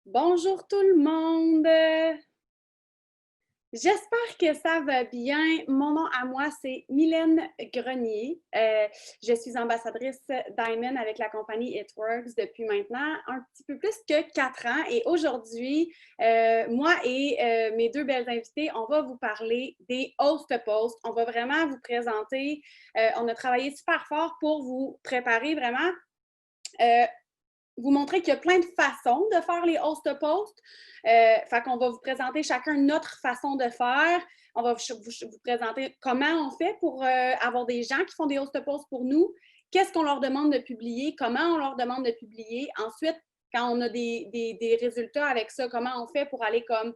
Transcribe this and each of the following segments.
Bonjour tout le monde! J'espère que ça va bien. Mon nom à moi, c'est Mylène Grenier. Je suis ambassadrice Diamond avec la compagnie It Works depuis maintenant un petit peu plus que 4 ans. Et aujourd'hui, moi et mes deux belles invitées, on va vous parler des host posts. On va vraiment vous présenter. On a travaillé super fort pour vous préparer vraiment. Vous montrer qu'il y a plein de façons de faire les host posts. Fait qu'on va vous présenter chacun notre façon de faire. On va vous présenter comment on fait pour avoir des gens qui font des host posts pour nous. Qu'est-ce qu'on leur demande de publier? Comment on leur demande de publier? Ensuite, quand on a des résultats avec ça, comment on fait pour aller comme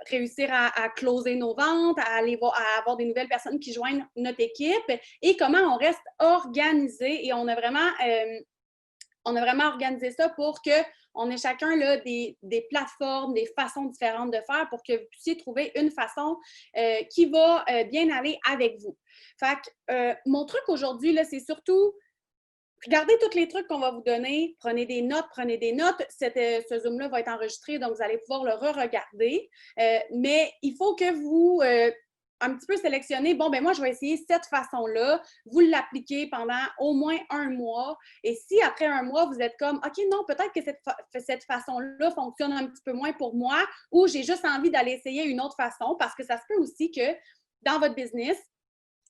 réussir à closer nos ventes, à avoir des nouvelles personnes qui joignent notre équipe et comment on reste organisé. Et on a vraiment organisé ça pour qu'on ait chacun là, des plateformes, des façons différentes de faire pour que vous puissiez trouver une façon qui va bien aller avec vous. Fait que mon truc aujourd'hui, là, c'est surtout regardez tous les trucs qu'on va vous donner. Prenez des notes, prenez des notes. Ce Zoom-là va être enregistré, donc vous allez pouvoir le re-regarder. Mais il faut que vous un petit peu sélectionner, bon, ben moi, je vais essayer cette façon-là. Vous l'appliquez pendant au moins un mois. Et si après un mois, vous êtes comme, OK, non, peut-être que cette façon-là fonctionne un petit peu moins pour moi ou j'ai juste envie d'aller essayer une autre façon parce que ça se peut aussi que dans votre business,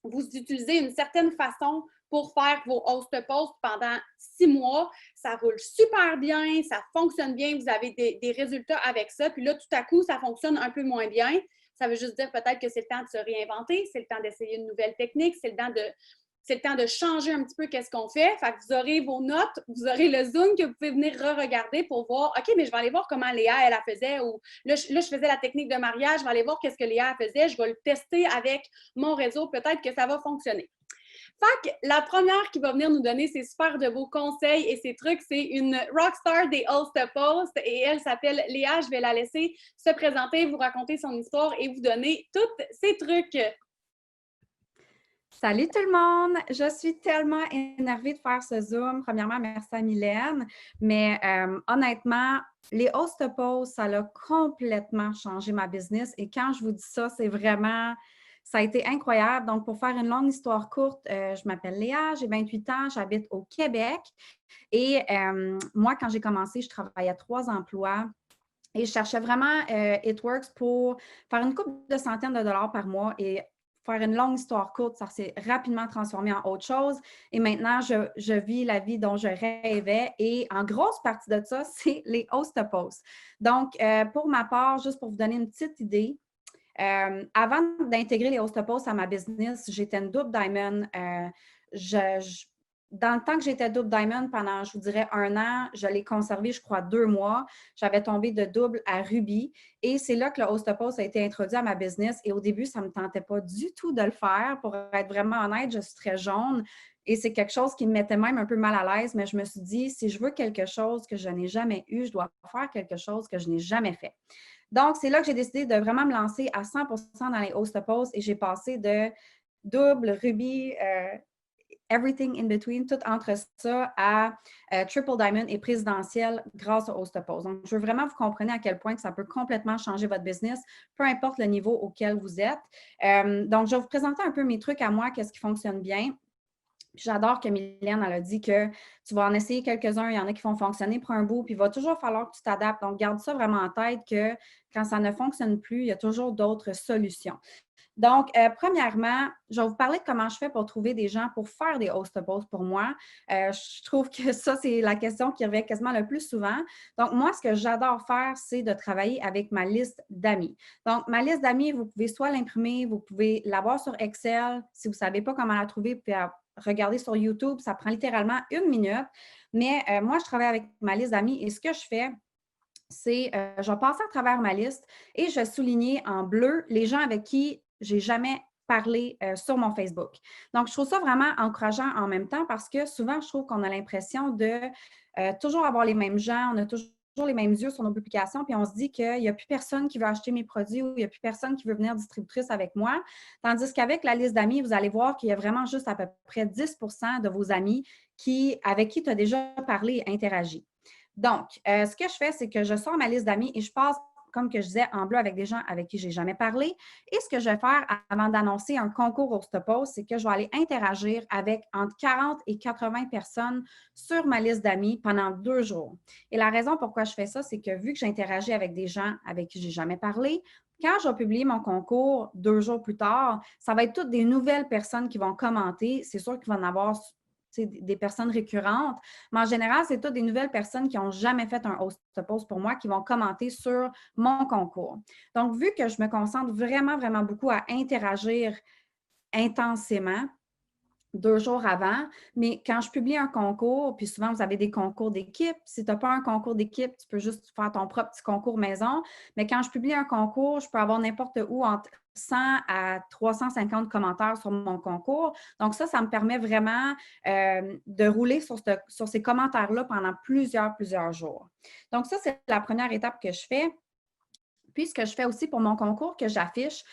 vous utilisez une certaine façon pour faire vos host posts pendant 6 mois. Ça roule super bien, ça fonctionne bien, vous avez des résultats avec ça. Puis là, tout à coup, ça fonctionne un peu moins bien. Ça veut juste dire peut-être que c'est le temps de se réinventer, c'est le temps d'essayer une nouvelle technique, c'est le temps de changer un petit peu qu'est-ce qu'on fait. Fait que vous aurez vos notes, vous aurez le Zoom que vous pouvez venir re-regarder pour voir, OK, mais je vais aller voir comment Léa, elle la faisait, ou là, je faisais la technique de mariage, je vais aller voir qu'est-ce que Léa faisait, je vais le tester avec mon réseau, peut-être que ça va fonctionner. Fait que la première qui va venir nous donner ses super de beaux conseils et ses trucs, c'est une rockstar des host posts et elle s'appelle Léa. Je vais la laisser se présenter, vous raconter son histoire et vous donner tous ses trucs. Salut tout le monde! Je suis tellement énervée de faire ce Zoom. Premièrement, merci à Mylène. Mais honnêtement, les host posts, ça a complètement changé ma business. Et quand je vous dis ça, c'est vraiment, ça a été incroyable. Donc, pour faire une longue histoire courte, je m'appelle Léa, j'ai 28 ans, j'habite au Québec. Et moi, quand j'ai commencé, je travaillais à 3 emplois. Et je cherchais vraiment It Works pour faire une couple de centaines de dollars par mois. Et faire une longue histoire courte, ça s'est rapidement transformé en autre chose. Et maintenant, je vis la vie dont je rêvais. Et en grosse partie de ça, c'est les host posts. Donc, pour ma part, juste pour vous donner une petite idée, avant d'intégrer les host posts à ma business, j'étais une double diamond. Dans le temps que j'étais double diamond, pendant, je vous dirais, 1 an, je l'ai conservé, je crois, 2 mois. J'avais tombé de double à ruby. Et c'est là que le host post a été introduit à ma business. Et au début, ça ne me tentait pas du tout de le faire. Pour être vraiment honnête, je suis très jaune. Et c'est quelque chose qui me mettait même un peu mal à l'aise. Mais je me suis dit, si je veux quelque chose que je n'ai jamais eu, je dois faire quelque chose que je n'ai jamais fait. Donc, c'est là que j'ai décidé de vraiment me lancer à 100% dans les host posts et j'ai passé de double, ruby, everything in between, tout entre ça à triple diamond et présidentiel grâce aux host posts. Donc, je veux vraiment que vous compreniez à quel point que ça peut complètement changer votre business, peu importe le niveau auquel vous êtes. Donc, je vais vous présenter un peu mes trucs à moi, qu'est-ce qui fonctionne bien. J'adore que Mylène, elle a dit que tu vas en essayer quelques-uns, il y en a qui vont fonctionner pour un bout, puis il va toujours falloir que tu t'adaptes. Donc, garde ça vraiment en tête que quand ça ne fonctionne plus, il y a toujours d'autres solutions. Donc, premièrement, je vais vous parler de comment je fais pour trouver des gens pour faire des host posts pour moi. Je trouve que ça, c'est la question qui revient quasiment le plus souvent. Donc, moi, ce que j'adore faire, c'est de travailler avec ma liste d'amis. Donc, ma liste d'amis, vous pouvez soit l'imprimer, vous pouvez l'avoir sur Excel. Si vous ne savez pas comment la trouver, vous pouvez regarder sur YouTube. Ça prend littéralement 1 minute. Mais moi, je travaille avec ma liste d'amis et ce que je fais, c'est je vais passer à travers ma liste et je vais souligner en bleu les gens avec qui j'ai jamais parlé sur mon Facebook. Donc, je trouve ça vraiment encourageant en même temps parce que souvent, je trouve qu'on a l'impression de toujours avoir les mêmes gens, on a toujours les mêmes yeux sur nos publications, puis on se dit qu'il n'y a plus personne qui veut acheter mes produits ou il n'y a plus personne qui veut venir distributrice avec moi. Tandis qu'avec la liste d'amis, vous allez voir qu'il y a vraiment juste à peu près 10% de vos amis avec qui tu as déjà parlé et interagi. Donc, ce que je fais, c'est que je sors ma liste d'amis et je passe, comme que je disais, en bleu avec des gens avec qui je n'ai jamais parlé. Et ce que je vais faire avant d'annoncer un concours au Stopos, c'est que je vais aller interagir avec entre 40 et 80 personnes sur ma liste d'amis pendant 2 jours. Et la raison pourquoi je fais ça, c'est que vu que j'interagis avec des gens avec qui je n'ai jamais parlé, quand je vais publier mon concours 2 jours plus tard, ça va être toutes des nouvelles personnes qui vont commenter. C'est sûr qu'il va y en avoir des personnes récurrentes, mais en général, c'est toutes des nouvelles personnes qui n'ont jamais fait un host post pour moi qui vont commenter sur mon concours. Donc, vu que je me concentre vraiment, vraiment beaucoup à interagir intensément, 2 jours avant, mais quand je publie un concours, puis souvent, vous avez des concours d'équipe. Si tu n'as pas un concours d'équipe, tu peux juste faire ton propre petit concours maison. Mais quand je publie un concours, je peux avoir n'importe où entre 100 à 350 commentaires sur mon concours. Donc ça me permet vraiment de rouler sur ces commentaires-là pendant plusieurs jours. Donc ça, c'est la première étape que je fais. Puis, ce que je fais aussi pour mon concours que j'affiche,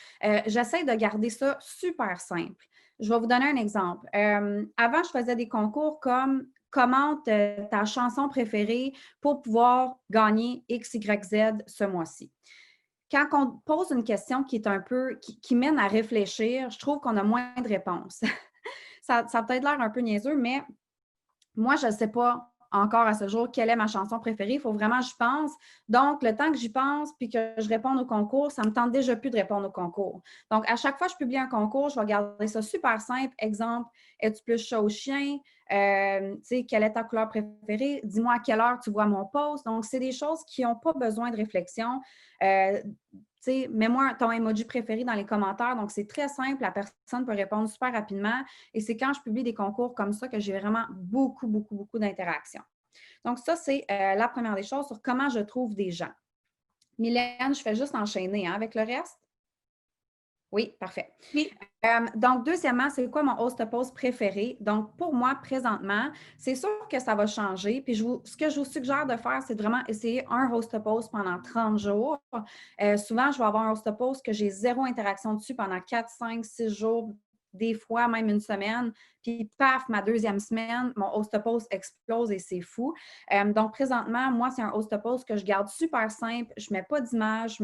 j'essaie de garder ça super simple. Je vais vous donner un exemple. Avant, je faisais des concours comme commente ta chanson préférée pour pouvoir gagner X, Y, Z ce mois-ci. Quand on pose une question qui est un peu, qui mène à réfléchir, je trouve qu'on a moins de réponses. Ça a peut-être l'air un peu niaiseux, mais moi, je ne sais pas encore à ce jour quelle est ma chanson préférée. Il faut vraiment que j'y pense. Donc, le temps que j'y pense puis que je réponde au concours, ça ne me tente déjà plus de répondre au concours. Donc, à chaque fois que je publie un concours, je vais garder ça super simple. Exemple, es-tu plus chat ou chien? Quelle est ta couleur préférée? Dis-moi à quelle heure tu vois mon post. Donc, c'est des choses qui n'ont pas besoin de réflexion. Mets-moi ton emoji préféré dans les commentaires. Donc, c'est très simple. La personne peut répondre super rapidement. Et c'est quand je publie des concours comme ça que j'ai vraiment beaucoup d'interactions. Donc, ça, c'est la première des choses sur comment je trouve des gens. Mylène, je fais juste enchaîner avec le reste. Oui, parfait. Oui. Donc, deuxièmement, c'est quoi mon host post préféré? Donc, pour moi, présentement, c'est sûr que ça va changer. Puis, ce que je vous suggère de faire, c'est vraiment essayer un host post pendant 30 jours. Souvent, je vais avoir un host post que j'ai 0 interaction dessus pendant 4, 5, 6 jours, des fois même une semaine. Puis, paf, ma deuxième semaine, mon host post explose et c'est fou. Donc, présentement, moi, c'est un host post que je garde super simple. Je ne mets pas d'image,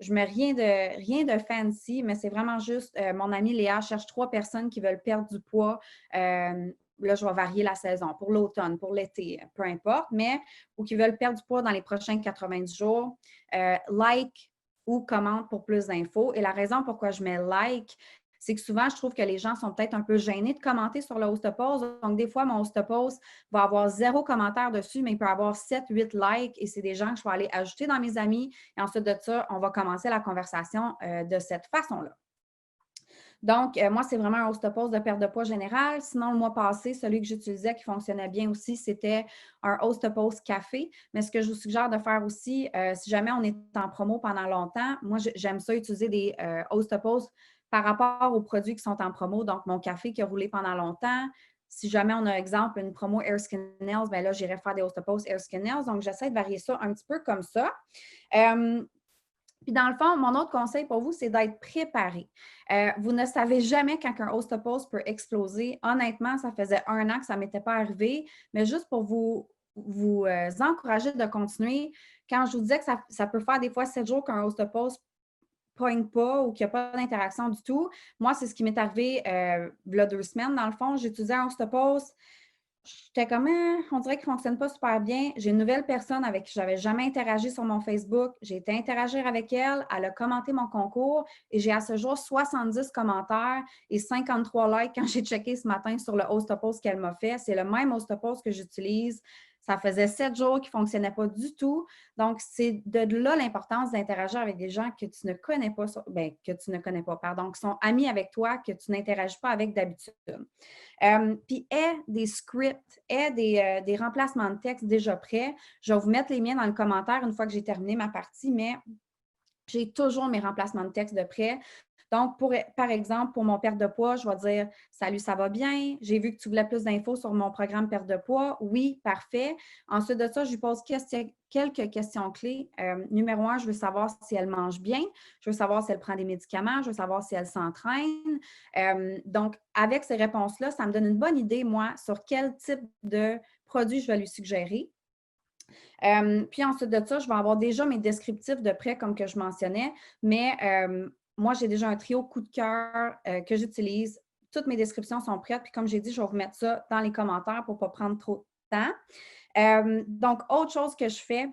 je mets rien de fancy, mais c'est vraiment juste mon amie Léa cherche 3 personnes qui veulent perdre du poids. Là, je vais varier la saison pour l'automne, pour l'été, peu importe, mais ou qui veulent perdre du poids dans les prochains 90 jours. Like ou commente pour plus d'infos. Et la raison pourquoi je mets like, c'est que souvent, je trouve que les gens sont peut-être un peu gênés de commenter sur le host post. Donc, des fois, mon host post va avoir 0 commentaire dessus, mais il peut avoir 7, 8 likes et c'est des gens que je vais aller ajouter dans mes amis. Et ensuite de ça, on va commencer la conversation de cette façon-là. Donc, moi, c'est vraiment un host post de perte de poids général. Sinon, le mois passé, celui que j'utilisais qui fonctionnait bien aussi, c'était un host post café. Mais ce que je vous suggère de faire aussi, si jamais on est en promo pendant longtemps, moi, j'aime ça utiliser des host posts par rapport aux produits qui sont en promo. Donc, mon café qui a roulé pendant longtemps. Si jamais on a, exemple, une promo Air Skin Nails, bien là, j'irai faire des host posts Air Skin Nails. Donc, j'essaie de varier ça un petit peu comme ça. Puis dans le fond, mon autre conseil pour vous, c'est d'être préparé. Vous ne savez jamais quand un host post peut exploser. Honnêtement, ça faisait 1 an que ça ne m'était pas arrivé, mais juste pour vous encourager de continuer, quand je vous disais que ça peut faire des fois 7 jours qu'un host post ne pogne pas ou qu'il n'y a pas d'interaction du tout, moi, c'est ce qui m'est arrivé il y a 2 semaines. Dans le fond, j'utilisais un host post. J'étais comme, on dirait qu'il ne fonctionne pas super bien. J'ai une nouvelle personne avec qui je n'avais jamais interagi sur mon Facebook. J'ai été interagir avec elle. Elle a commenté mon concours et j'ai à ce jour 70 commentaires et 53 likes quand j'ai checké ce matin sur le host post qu'elle m'a fait. C'est le même host post que j'utilise. Ça faisait 7 jours qu'il ne fonctionnait pas du tout. Donc, c'est de là l'importance d'interagir avec des gens que tu ne connais pas, pardon, qui sont amis avec toi, que tu n'interagis pas avec d'habitude. Puis, aie des scripts, aie des remplacements de texte déjà prêts. Je vais vous mettre les miens dans le commentaire une fois que j'ai terminé ma partie, mais j'ai toujours mes remplacements de texte de prêt. Donc, par exemple, pour mon perte de poids, je vais dire « Salut, ça va bien? J'ai vu que tu voulais plus d'infos sur mon programme perte de poids. Oui, parfait. » Ensuite de ça, je lui pose quelques questions clés. Numéro 1, je veux savoir si elle mange bien. Je veux savoir si elle prend des médicaments. Je veux savoir si elle s'entraîne. Donc, avec ces réponses-là, ça me donne une bonne idée, moi, sur quel type de produit je vais lui suggérer. Puis ensuite de ça, je vais avoir déjà mes descriptifs de prêt comme que je mentionnais, mais moi, j'ai déjà un trio coup de cœur que j'utilise. Toutes mes descriptions sont prêtes. Puis comme j'ai dit, je vais vous mettre ça dans les commentaires pour ne pas prendre trop de temps. Donc, autre chose que je fais,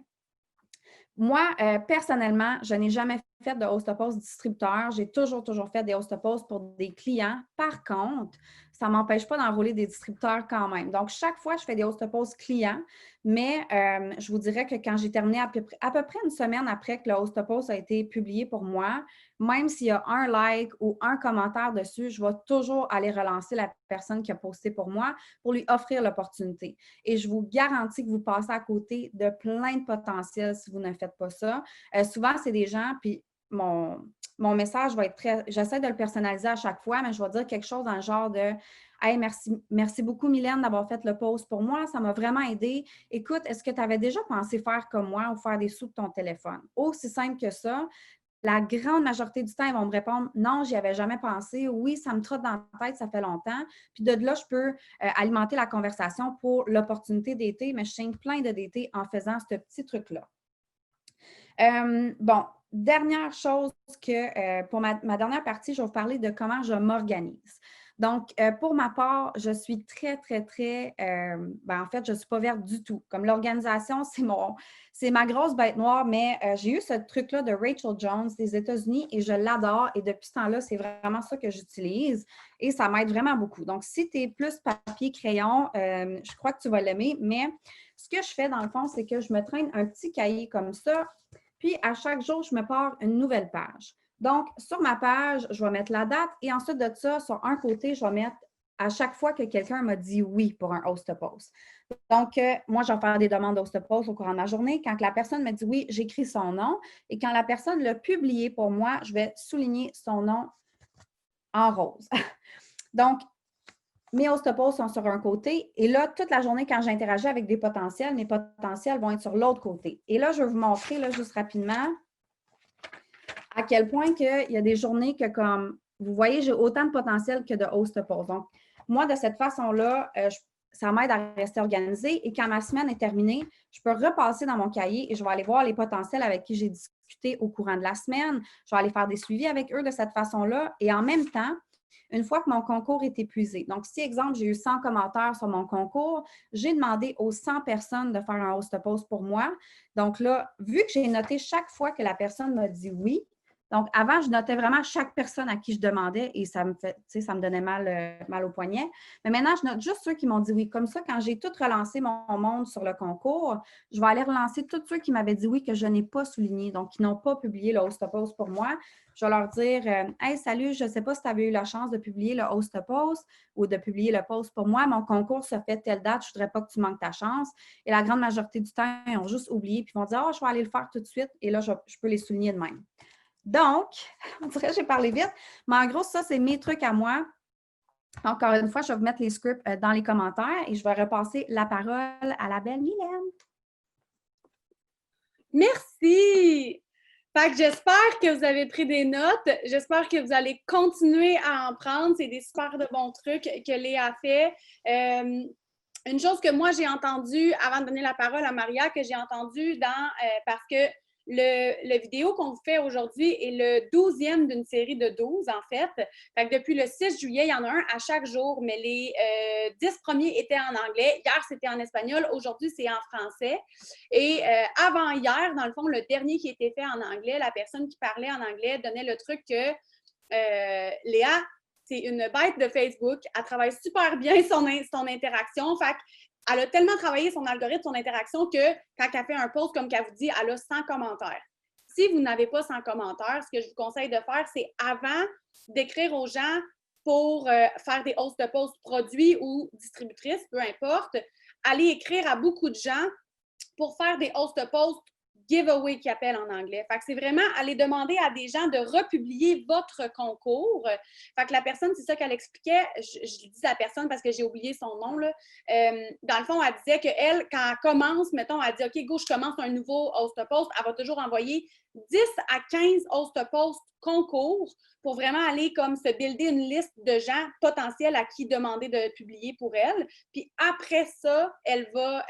moi, personnellement, je n'ai jamais fait de host-to-post distributeur. J'ai toujours fait des host-to-post pour des clients. Par contre, ça ne m'empêche pas d'enrôler des distributeurs quand même. Donc, chaque fois, je fais des host-to-post clients, mais je vous dirais que quand j'ai terminé à peu près une semaine après que le host-to-post a été publié pour moi, même s'il y a un like ou un commentaire dessus, je vais toujours aller relancer la personne qui a posté pour moi pour lui offrir l'opportunité. Et je vous garantis que vous passez à côté de plein de potentiel si vous ne faites pas ça. Souvent, c'est des gens, puis mon message va être très. J'essaie de le personnaliser à chaque fois, mais je vais dire quelque chose dans le genre de Hey, merci beaucoup, Mylène, d'avoir fait le post pour moi. Ça m'a vraiment aidé. Écoute, est-ce que tu avais déjà pensé faire comme moi ou faire des sous de ton téléphone? Aussi simple que ça. La grande majorité du temps, ils vont me répondre non, j'y avais jamais pensé. Oui, ça me trotte dans la tête, ça fait longtemps. Puis de là, je peux alimenter la conversation pour l'opportunité d'été, mais je signe plein de d'été en faisant ce petit truc-là. Bon, dernière chose que pour ma dernière partie, je vais vous parler de comment je m'organise. Donc, pour ma part, je suis très, en fait, je ne suis pas verte du tout. Comme l'organisation, c'est ma grosse bête noire, mais j'ai eu ce truc-là de Rachel Jones des États-Unis et je l'adore. Et depuis ce temps-là, c'est vraiment ça que j'utilise et ça m'aide vraiment beaucoup. Donc, si tu es plus papier, crayon, je crois que tu vas l'aimer, mais ce que je fais dans le fond, c'est que je me traîne un petit cahier comme ça. Puis, à chaque jour, je me pars une nouvelle page. Donc, sur ma page, je vais mettre la date et ensuite de ça, sur un côté, je vais mettre à chaque fois que quelqu'un m'a dit oui pour un host-to-post. Donc, moi, je vais faire des demandes d'host-to-post au courant de ma journée. Quand la personne me dit oui, j'écris son nom. Et quand la personne l'a publié pour moi, je vais souligner son nom en rose. Donc, mes host-to-post sont sur un côté et là, toute la journée, quand j'interagis avec des potentiels, mes potentiels vont être sur l'autre côté. Et là, je vais vous montrer là, juste rapidement à quel point il y a des journées que, comme vous voyez, j'ai autant de potentiel que de host-to-post. Donc, moi, de cette façon-là, ça m'aide à rester organisée et quand ma semaine est terminée, je peux repasser dans mon cahier et je vais aller voir les potentiels avec qui j'ai discuté au courant de la semaine. Je vais aller faire des suivis avec eux de cette façon-là et en même temps, une fois que mon concours est épuisé. Donc, si, exemple, j'ai eu 100 commentaires sur mon concours, j'ai demandé aux 100 personnes de faire un host-to-post pour moi. Donc là, vu que j'ai noté chaque fois que la personne m'a dit oui, donc avant, je notais vraiment chaque personne à qui je demandais et ça me donnait mal au poignet. Mais maintenant, je note juste ceux qui m'ont dit oui. Comme ça, quand j'ai tout relancé mon monde sur le concours, je vais aller relancer tous ceux qui m'avaient dit oui que je n'ai pas souligné, donc qui n'ont pas publié le host-to-post pour moi. Je vais leur dire Hey, salut, je ne sais pas si tu avais eu la chance de publier le host-to-post ou de publier le post pour moi. Mon concours se fait telle date, je ne voudrais pas que tu manques ta chance. Et la grande majorité du temps, ils ont juste oublié puis ils vont dire je vais aller le faire tout de suite. Et là, je peux les souligner de même. Donc, on dirait que j'ai parlé vite, mais en gros, ça, c'est mes trucs à moi. Encore une fois, je vais vous mettre les scripts dans les commentaires et je vais repasser la parole à la belle Mylène. Merci! Fait que j'espère que vous avez pris des notes. J'espère que vous allez continuer à en prendre. C'est des super de bons trucs que Léa a fait. Une chose que moi, j'ai entendue, avant de donner la parole à Maria, que j'ai entendue parce que le vidéo qu'on vous fait aujourd'hui est le 12e d'une série de 12, en fait. Fait que depuis le 6 juillet, il y en a un à chaque jour, mais les 10 premiers étaient en anglais. Hier, c'était en espagnol. Aujourd'hui, c'est en français. Et avant hier, dans le fond, le dernier qui était fait en anglais, la personne qui parlait en anglais donnait le truc que Léa, c'est une bête de Facebook. Elle travaille super bien son interaction. Fait elle a tellement travaillé son algorithme, son interaction, que quand elle fait un post, comme qu'elle vous dit, elle a 100 commentaires. Si vous n'avez pas 100 commentaires, ce que je vous conseille de faire, c'est avant d'écrire aux gens pour faire des host-to-post produits ou distributrices, peu importe, allez écrire à beaucoup de gens pour faire des host-to-post giveaway qu'ils appellent en anglais. Fait que c'est vraiment aller demander à des gens de republier votre concours. Fait que la personne, c'est ça qu'elle expliquait. Je dis à la personne parce que j'ai oublié son nom, là. Dans le fond, elle disait qu'elle, quand elle commence, mettons, elle dit OK, go, je commence un nouveau host-to-post, elle va toujours envoyer 10 à 15 host-to-post concours pour vraiment aller comme se builder une liste de gens potentiels à qui demander de publier pour elle. Puis après ça, elle va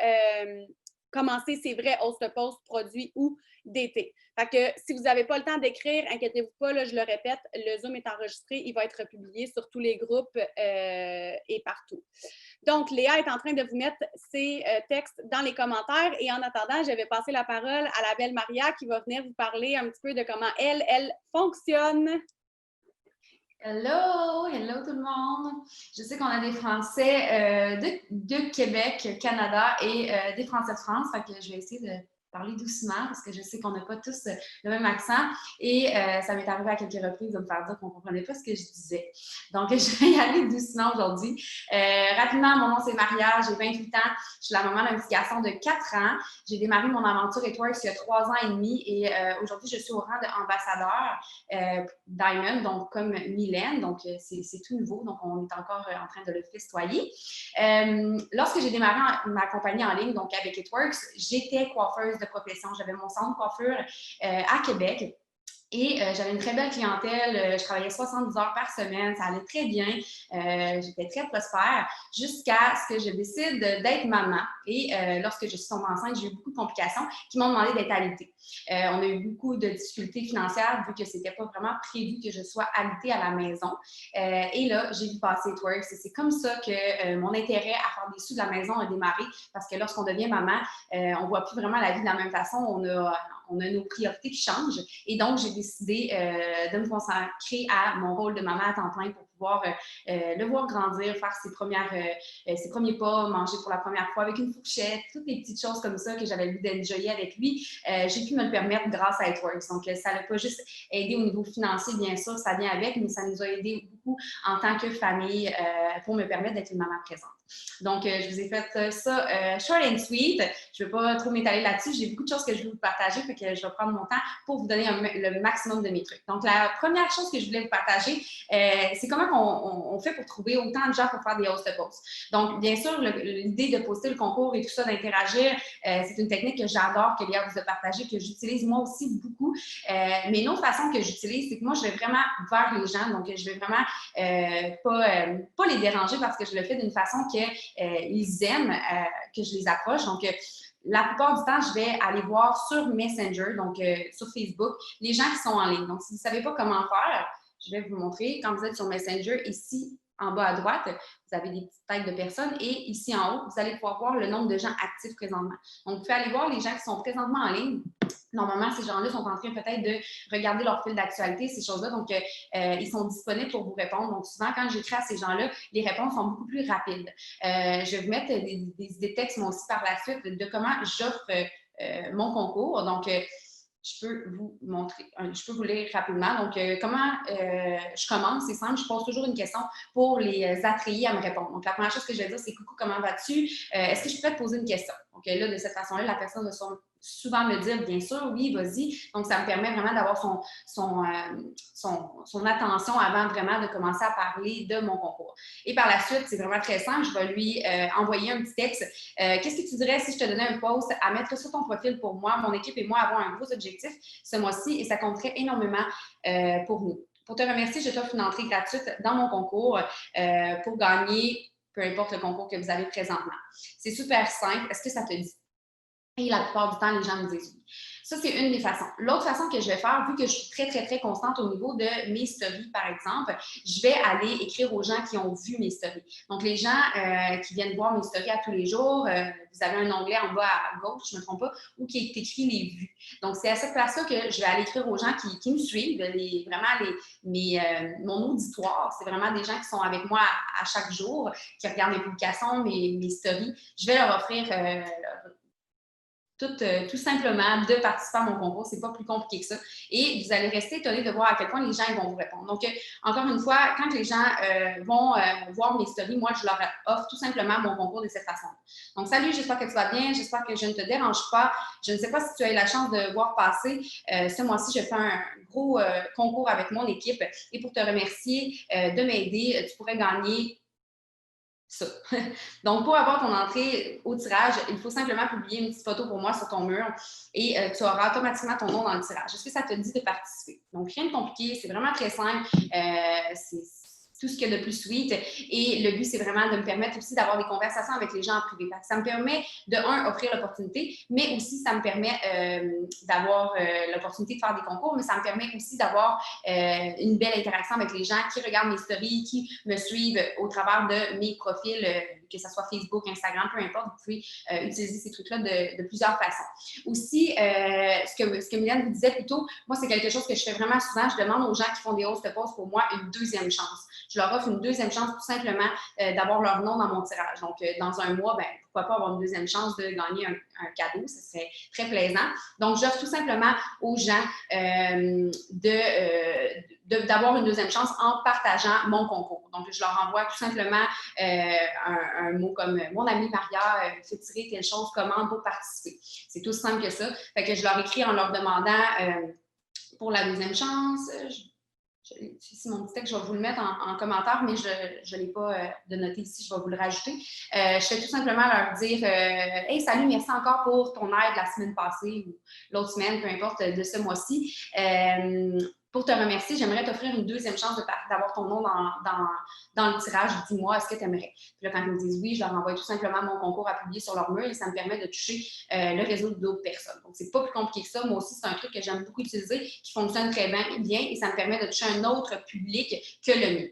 commencer ces vrais host-post produits ou d'été. Fait que si vous n'avez pas le temps d'écrire, inquiétez-vous pas, là, je le répète, le Zoom est enregistré, il va être publié sur tous les groupes et partout. Donc, Léa est en train de vous mettre ces textes dans les commentaires et en attendant, je vais passer la parole à la belle Maria qui va venir vous parler un petit peu de comment elle fonctionne. Hello! Hello tout le monde! Je sais qu'on a des Français de Québec, Canada et des Français de France, fait que je vais essayer de parler doucement parce que je sais qu'on n'a pas tous le même accent et ça m'est arrivé à quelques reprises de me faire dire qu'on ne comprenait pas ce que je disais. Donc, je vais y aller doucement aujourd'hui. Rapidement, mon nom c'est Maria, j'ai 28 ans, je suis la maman d'un petit garçon de 4 ans. J'ai démarré mon aventure It-Works il y a 3 ans et demi et aujourd'hui, je suis au rang d'ambassadeur Diamond, donc comme Mylène, donc c'est tout nouveau, donc on est encore en train de le festoyer. Lorsque j'ai démarré ma compagnie en ligne, donc avec It-Works, j'étais coiffeuse de profession. J'avais mon salon de coiffure à Québec. Et j'avais une très belle clientèle. Je travaillais 70 heures par semaine. Ça allait très bien. J'étais très prospère jusqu'à ce que je décide d'être maman. Et lorsque je suis tombée enceinte, j'ai eu beaucoup de complications qui m'ont demandé d'être alitée. On a eu beaucoup de difficultés financières vu que ce n'était pas vraiment prévu que je sois alitée à la maison. Et là, j'ai vu passer It-Works. C'est comme ça que mon intérêt à faire des sous de la maison a démarré parce que lorsqu'on devient maman, on ne voit plus vraiment la vie de la même façon. On a nos priorités qui changent. Et donc, j'ai décidé de me consacrer à mon rôle de maman à temps plein pour pouvoir le voir grandir, faire ses premiers pas, manger pour la première fois avec une fourchette, toutes les petites choses comme ça que j'avais vu d'enjoyer avec lui. J'ai pu me le permettre grâce à It-Works. Donc, ça n'a pas juste aidé au niveau financier, bien sûr, ça vient avec, mais ça nous a aidé beaucoup en tant que famille pour me permettre d'être une maman présente. Donc, je vous ai fait ça short and sweet. Je ne vais pas trop m'étaler là-dessus. J'ai beaucoup de choses que je veux vous partager, fait que je vais prendre mon temps pour vous donner le maximum de mes trucs. Donc, la première chose que je voulais vous partager, c'est comment on fait pour trouver autant de gens pour faire des host-posts. Donc, bien sûr, l'idée de poster le concours et tout ça, d'interagir, c'est une technique que j'adore, que Léa vous a partagée, que j'utilise moi aussi beaucoup. Mais une autre façon que j'utilise, c'est que moi, je vais vraiment vers les gens. Donc, je vais vraiment pas les déranger parce que je le fais d'une façon qu'ils aiment que je les approche. Donc, la plupart du temps, je vais aller voir sur Messenger, donc sur Facebook, les gens qui sont en ligne. Donc, si vous ne savez pas comment faire, je vais vous montrer. Quand vous êtes sur Messenger, ici, en bas à droite, vous avez des petites têtes de personnes et ici en haut, vous allez pouvoir voir le nombre de gens actifs présentement. Donc, vous pouvez aller voir les gens qui sont présentement en ligne. Normalement, ces gens-là sont en train peut-être de regarder leur fil d'actualité, ces choses-là. Donc, ils sont disponibles pour vous répondre. Donc, souvent, quand j'écris à ces gens-là, les réponses sont beaucoup plus rapides. Je vais vous mettre des textes, moi aussi, par la suite, de comment j'offre mon concours. Donc, je peux vous montrer, je peux vous lire rapidement. Donc, comment je commence? C'est simple, je pose toujours une question pour les attrayer à me répondre. Donc, la première chose que je vais dire, c'est « Coucou, comment vas-tu? Est-ce que je pourrais te poser une question? » Donc, là, de cette façon-là, la personne va souvent me dire « Bien sûr, oui, vas-y. » Donc, ça me permet vraiment d'avoir son attention avant vraiment de commencer à parler de mon concours. Et par la suite, c'est vraiment très simple. Je vais lui envoyer un petit texte. Qu'est-ce que tu dirais si je te donnais un post à mettre sur ton profil pour moi? Mon équipe et moi avons un gros objectif ce mois-ci et ça compterait énormément pour nous. Pour te remercier, je t'offre une entrée gratuite dans mon concours pour gagner peu importe le concours que vous avez présentement. C'est super simple. Est-ce que ça te dit? Et la plupart du temps, les gens me disent oui. Ça, c'est une des façons. L'autre façon que je vais faire, vu que je suis très, très, très constante au niveau de mes stories, par exemple, je vais aller écrire aux gens qui ont vu mes stories. Donc, les gens qui viennent voir mes stories à tous les jours, vous avez un onglet en bas à gauche, je ne me trompe pas, où qui est écrit les vues. Donc, c'est à cette place-là que je vais aller écrire aux gens qui me suivent, mon auditoire. C'est vraiment des gens qui sont avec moi à chaque jour, qui regardent mes publications, mes stories. Je vais leur offrir tout simplement de participer à mon concours. C'est pas plus compliqué que ça. Et vous allez rester étonné de voir à quel point les gens ils vont vous répondre. Donc, encore une fois, quand les gens vont voir mes stories, moi, je leur offre tout simplement mon concours de cette façon. Donc, salut, j'espère que tu vas bien. J'espère que je ne te dérange pas. Je ne sais pas si tu as eu la chance de voir passer. Ce mois-ci, je fais un gros concours avec mon équipe. Et pour te remercier de m'aider, tu pourrais gagner ça. Donc, pour avoir ton entrée au tirage, il faut simplement publier une petite photo pour moi sur ton mur et tu auras automatiquement ton nom dans le tirage. Est-ce que ça te dit de participer? Donc, rien de compliqué, c'est vraiment très simple. tout ce qu'il y a de plus sweet. Et le but, c'est vraiment de me permettre aussi d'avoir des conversations avec les gens en privé. Ça me permet, de offrir l'opportunité, mais aussi, ça me permet d'avoir l'opportunité de faire des concours, mais ça me permet aussi d'avoir une belle interaction avec les gens qui regardent mes stories, qui me suivent au travers de mes profils, que ce soit Facebook, Instagram, peu importe, vous pouvez utiliser ces trucs-là de plusieurs façons. Aussi, ce que Mylène vous disait plus tôt, moi, c'est quelque chose que je fais vraiment souvent. Je demande aux gens qui font des host posts pour moi une deuxième chance. Je leur offre une deuxième chance tout simplement d'avoir leur nom dans mon tirage. Donc, dans un mois, pourquoi pas avoir une deuxième chance de gagner un cadeau, ce serait très plaisant. Donc, j'offre tout simplement aux gens d'avoir une deuxième chance en partageant mon concours. Donc, je leur envoie tout simplement un mot comme « Mon ami Maria fait tirer telle chose, comment pour participer ». C'est tout simple que ça. Fait que je leur écris en leur demandant pour la deuxième chance. Ici, mon petit texte, je vais vous le mettre en commentaire, mais je ne l'ai pas de noter ici, je vais vous le rajouter. Je fais tout simplement leur dire « Hey, salut, merci encore pour ton aide la semaine passée ou l'autre semaine, peu importe, de ce mois-ci. Pour te remercier, j'aimerais t'offrir une deuxième chance d'avoir ton nom dans le tirage. Dis-moi, est-ce que tu aimerais? » Puis là, quand ils me disent oui, je leur envoie tout simplement mon concours à publier sur leur mur et ça me permet de toucher le réseau d'autres personnes. Donc, c'est pas plus compliqué que ça. Moi aussi, c'est un truc que j'aime beaucoup utiliser, qui fonctionne très bien et ça me permet de toucher un autre public que le mien.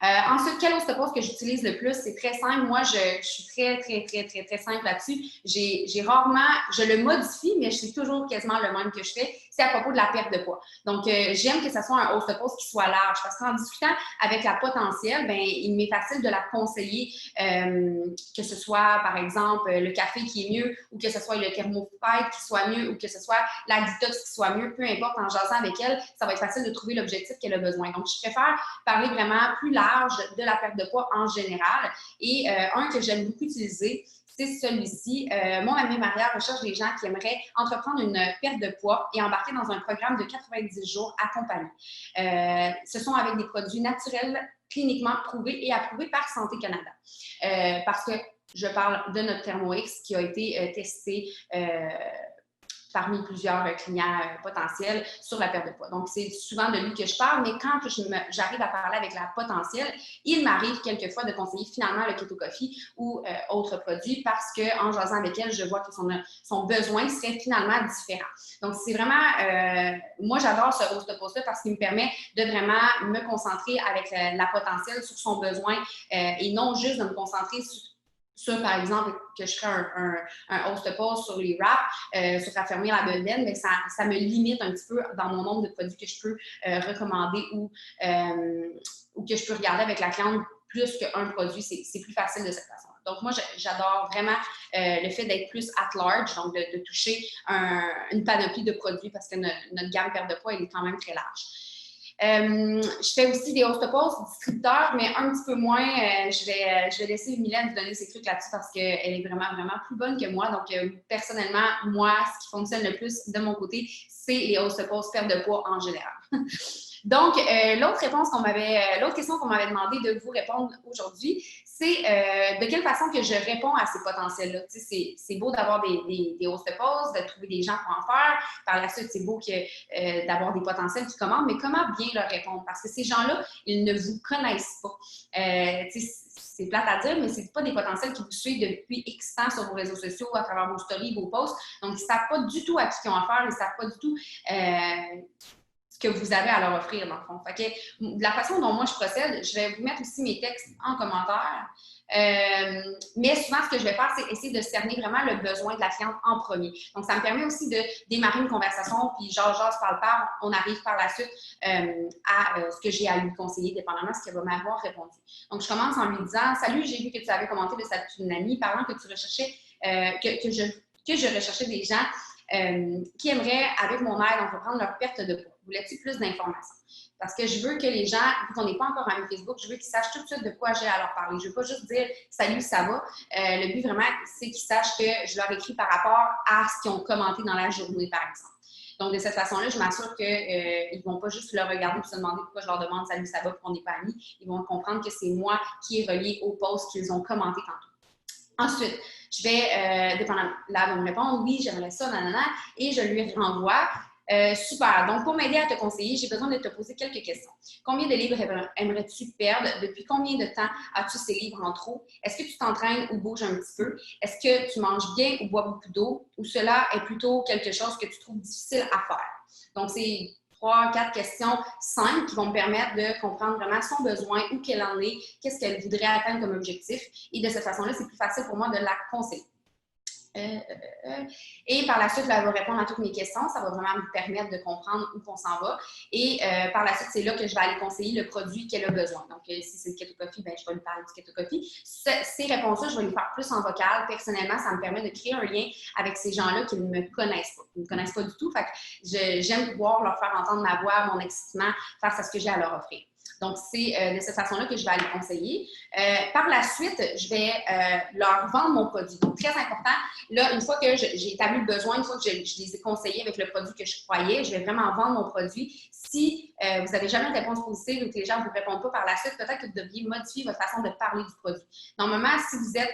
Ensuite, quel autre post que j'utilise le plus? C'est très simple. Moi, je suis très simple là-dessus. J'ai rarement, je le modifie, mais c'est toujours quasiment le même que je fais. C'est à propos de la perte de poids. Donc, j'aime que ce soit un host post qui soit large parce qu'en discutant avec la potentielle, il m'est facile de la conseiller, que ce soit, par exemple, le café qui est mieux ou que ce soit le thermofite qui soit mieux ou que ce soit la detox qui soit mieux. Peu importe, en jasant avec elle, ça va être facile de trouver l'objectif qu'elle a besoin. Donc, je préfère parler vraiment plus large de la perte de poids en général. Et un que j'aime beaucoup utiliser, c'est celui-ci. Mon ami Maria recherche des gens qui aimeraient entreprendre une perte de poids et embarquer dans un programme de 90 jours accompagné. Ce sont avec des produits naturels, cliniquement prouvés et approuvés par Santé Canada. Parce que je parle de notre ThermoX qui a été testé parmi plusieurs clients potentiels sur la perte de poids. Donc, c'est souvent de lui que je parle, mais quand j'arrive à parler avec la potentielle, il m'arrive quelquefois de conseiller finalement le Keto Coffee ou autre produit parce qu'en jasant avec elle, je vois que son besoin serait finalement différent. Donc, c'est vraiment, moi, j'adore ce host post-là parce qu'il me permet de vraiment me concentrer avec la potentielle sur son besoin et non juste de me concentrer sur, par exemple, que je ferais un host post sur les wraps, sur raffermir la bedaine, mais ça me limite un petit peu dans mon nombre de produits que je peux recommander ou que je peux regarder avec la cliente plus qu'un produit. C'est plus facile de cette façon. Donc, moi, j'adore vraiment le fait d'être plus at large, donc de toucher une panoplie de produits parce que notre gamme perte de poids, elle est quand même très large. Je fais aussi des host posts distributeurs, mais un petit peu moins. Je vais laisser Mylène vous donner ses trucs là-dessus parce qu'elle est vraiment, vraiment plus bonne que moi. Donc, personnellement, moi, ce qui fonctionne le plus de mon côté, c'est les host posts perte de poids en général. Donc, l'autre question qu'on m'avait demandé de vous répondre aujourd'hui, c'est de quelle façon que je réponds à ces potentiels-là. Tu sais, c'est beau d'avoir des host posts, de trouver des gens pour en faire. Par la suite, c'est beau d'avoir des potentiels qui commandent, mais comment bien leur répondre? Parce que ces gens-là, ils ne vous connaissent pas. Tu sais, c'est plate à dire, mais ce n'est pas des potentiels qui vous suivent depuis X temps sur vos réseaux sociaux, à travers vos stories, vos posts. Donc, ils ne savent pas du tout à qui ils ont affaire, ils ne savent pas du tout que vous avez à leur offrir, dans le fond. Fait que, de la façon dont moi je procède, je vais vous mettre aussi mes textes en commentaire. Mais souvent, ce que je vais faire, c'est essayer de cerner vraiment le besoin de la cliente en premier. Donc, ça me permet aussi de démarrer une conversation, puis genre, parle, on arrive par la suite à ce que j'ai à lui conseiller, dépendamment de ce qu'elle va m'avoir répondu. Donc, je commence en lui disant « Salut, j'ai vu que tu avais commenté le statut d'une amie, parlant que tu recherchais, que je recherchais des gens qui aimeraient, avec mon aide, entreprendre leur perte de poids. Voulais-tu plus d'informations? Parce que je veux que les gens, vu qu'on n'est pas encore amis Facebook, je veux qu'ils sachent tout de suite de quoi j'ai à leur parler. Je ne veux pas juste dire « Salut, ça va ». Le but vraiment, c'est qu'ils sachent que je leur écris par rapport à ce qu'ils ont commenté dans la journée, par exemple. Donc, de cette façon-là, je m'assure qu'ils ne vont pas juste le regarder et se demander pourquoi je leur demande « Salut, ça va » et qu'on n'est pas amis. Ils vont comprendre que c'est moi qui est relié au post qu'ils ont commenté tantôt. Ensuite, je vais, dépendamment, là, elle va me répondre « Oui, j'aimerais ça, nanana », et je lui renvoie Super. Donc, pour m'aider à te conseiller, j'ai besoin de te poser quelques questions. Combien de livres aimerais-tu perdre? Depuis combien de temps as-tu ces livres en trop? Est-ce que tu t'entraînes ou bouges un petit peu? Est-ce que tu manges bien ou bois beaucoup d'eau? Ou cela est plutôt quelque chose que tu trouves difficile à faire? Donc, c'est 3, 4 questions simples qui vont me permettre de comprendre vraiment son besoin, où qu'elle en est, qu'est-ce qu'elle voudrait atteindre comme objectif. Et de cette façon-là, c'est plus facile pour moi de la conseiller. Et par la suite, elle va répondre à toutes mes questions. Ça va vraiment me permettre de comprendre où on s'en va. Et par la suite, c'est là que je vais aller conseiller le produit qu'elle a besoin. Donc, si c'est le Keto Coffee, ben, je vais lui parler du Keto Coffee. Ces réponses-là, je vais les faire plus en vocal. Personnellement, ça me permet de créer un lien avec ces gens-là qui ne me connaissent pas. Ils ne me connaissent pas du tout. Fait que j'aime pouvoir leur faire entendre ma voix, mon excitement face à ce que j'ai à leur offrir. Donc, c'est de cette façon-là que je vais aller conseiller. Par la suite, je vais leur vendre mon produit. Donc, très important, là, une fois que j'ai établi le besoin, une fois que je les ai conseillés avec le produit que je croyais, je vais vraiment vendre mon produit. Si vous n'avez jamais de réponse positive ou que les gens ne vous répondent pas par la suite, peut-être que vous devriez modifier votre façon de parler du produit. Normalement, si vous êtes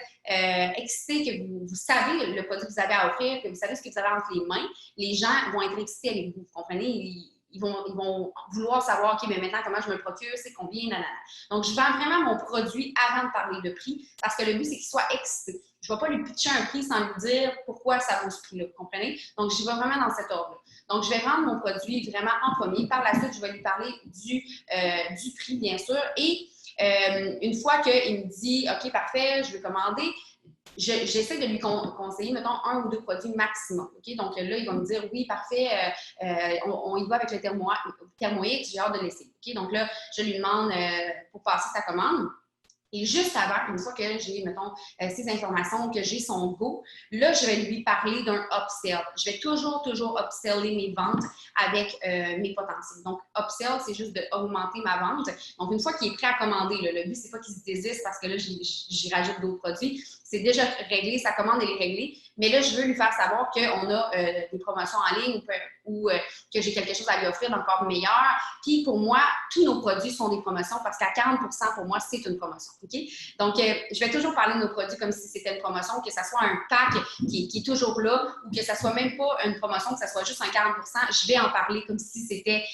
excité, que vous savez le produit que vous avez à offrir, que vous savez ce que vous avez entre les mains, les gens vont être excités avec vous. Vous comprenez? Ils vont vouloir savoir, OK, mais maintenant, comment je me le procure, c'est combien, nanana. Donc, je vends vraiment mon produit avant de parler de prix parce que le but, c'est qu'il soit excité. Je ne vais pas lui pitcher un prix sans lui dire pourquoi ça vaut ce prix-là, vous comprenez? Donc, j'y vais vraiment dans cet ordre-là. Donc, je vais vendre mon produit vraiment en premier. Par la suite, je vais lui parler du prix, bien sûr. Et une fois qu'il me dit, OK, parfait, je vais commander, j'essaie de lui conseiller, mettons, 1 ou 2 produits maximum. Okay? Donc là, il va me dire, oui, parfait, on y va avec le Thermo-X, j'ai hâte de l'essayer. Okay? Donc là, je lui demande pour passer sa commande. Et juste avant, une fois que j'ai, mettons, ces informations, que j'ai son go, là, je vais lui parler d'un upsell. Je vais toujours upseller mes ventes avec mes potentiels. Donc, upsell, c'est juste d'augmenter ma vente. Donc, une fois qu'il est prêt à commander, là, le but, c'est pas qu'il se désiste parce que là, j'y rajoute d'autres produits. C'est déjà réglé, sa commande, elle est réglée. Mais là, je veux lui faire savoir qu'on a des promotions en ligne ou que j'ai quelque chose à lui offrir d'encore meilleur. Puis, pour moi, tous nos produits sont des promotions parce qu'à 40%, pour moi, c'est une promotion. Okay? Donc, je vais toujours parler de nos produits comme si c'était une promotion, que ce soit un pack qui est toujours là ou que ce soit même pas une promotion, que ce soit juste un 40%, je vais en parler comme si c'était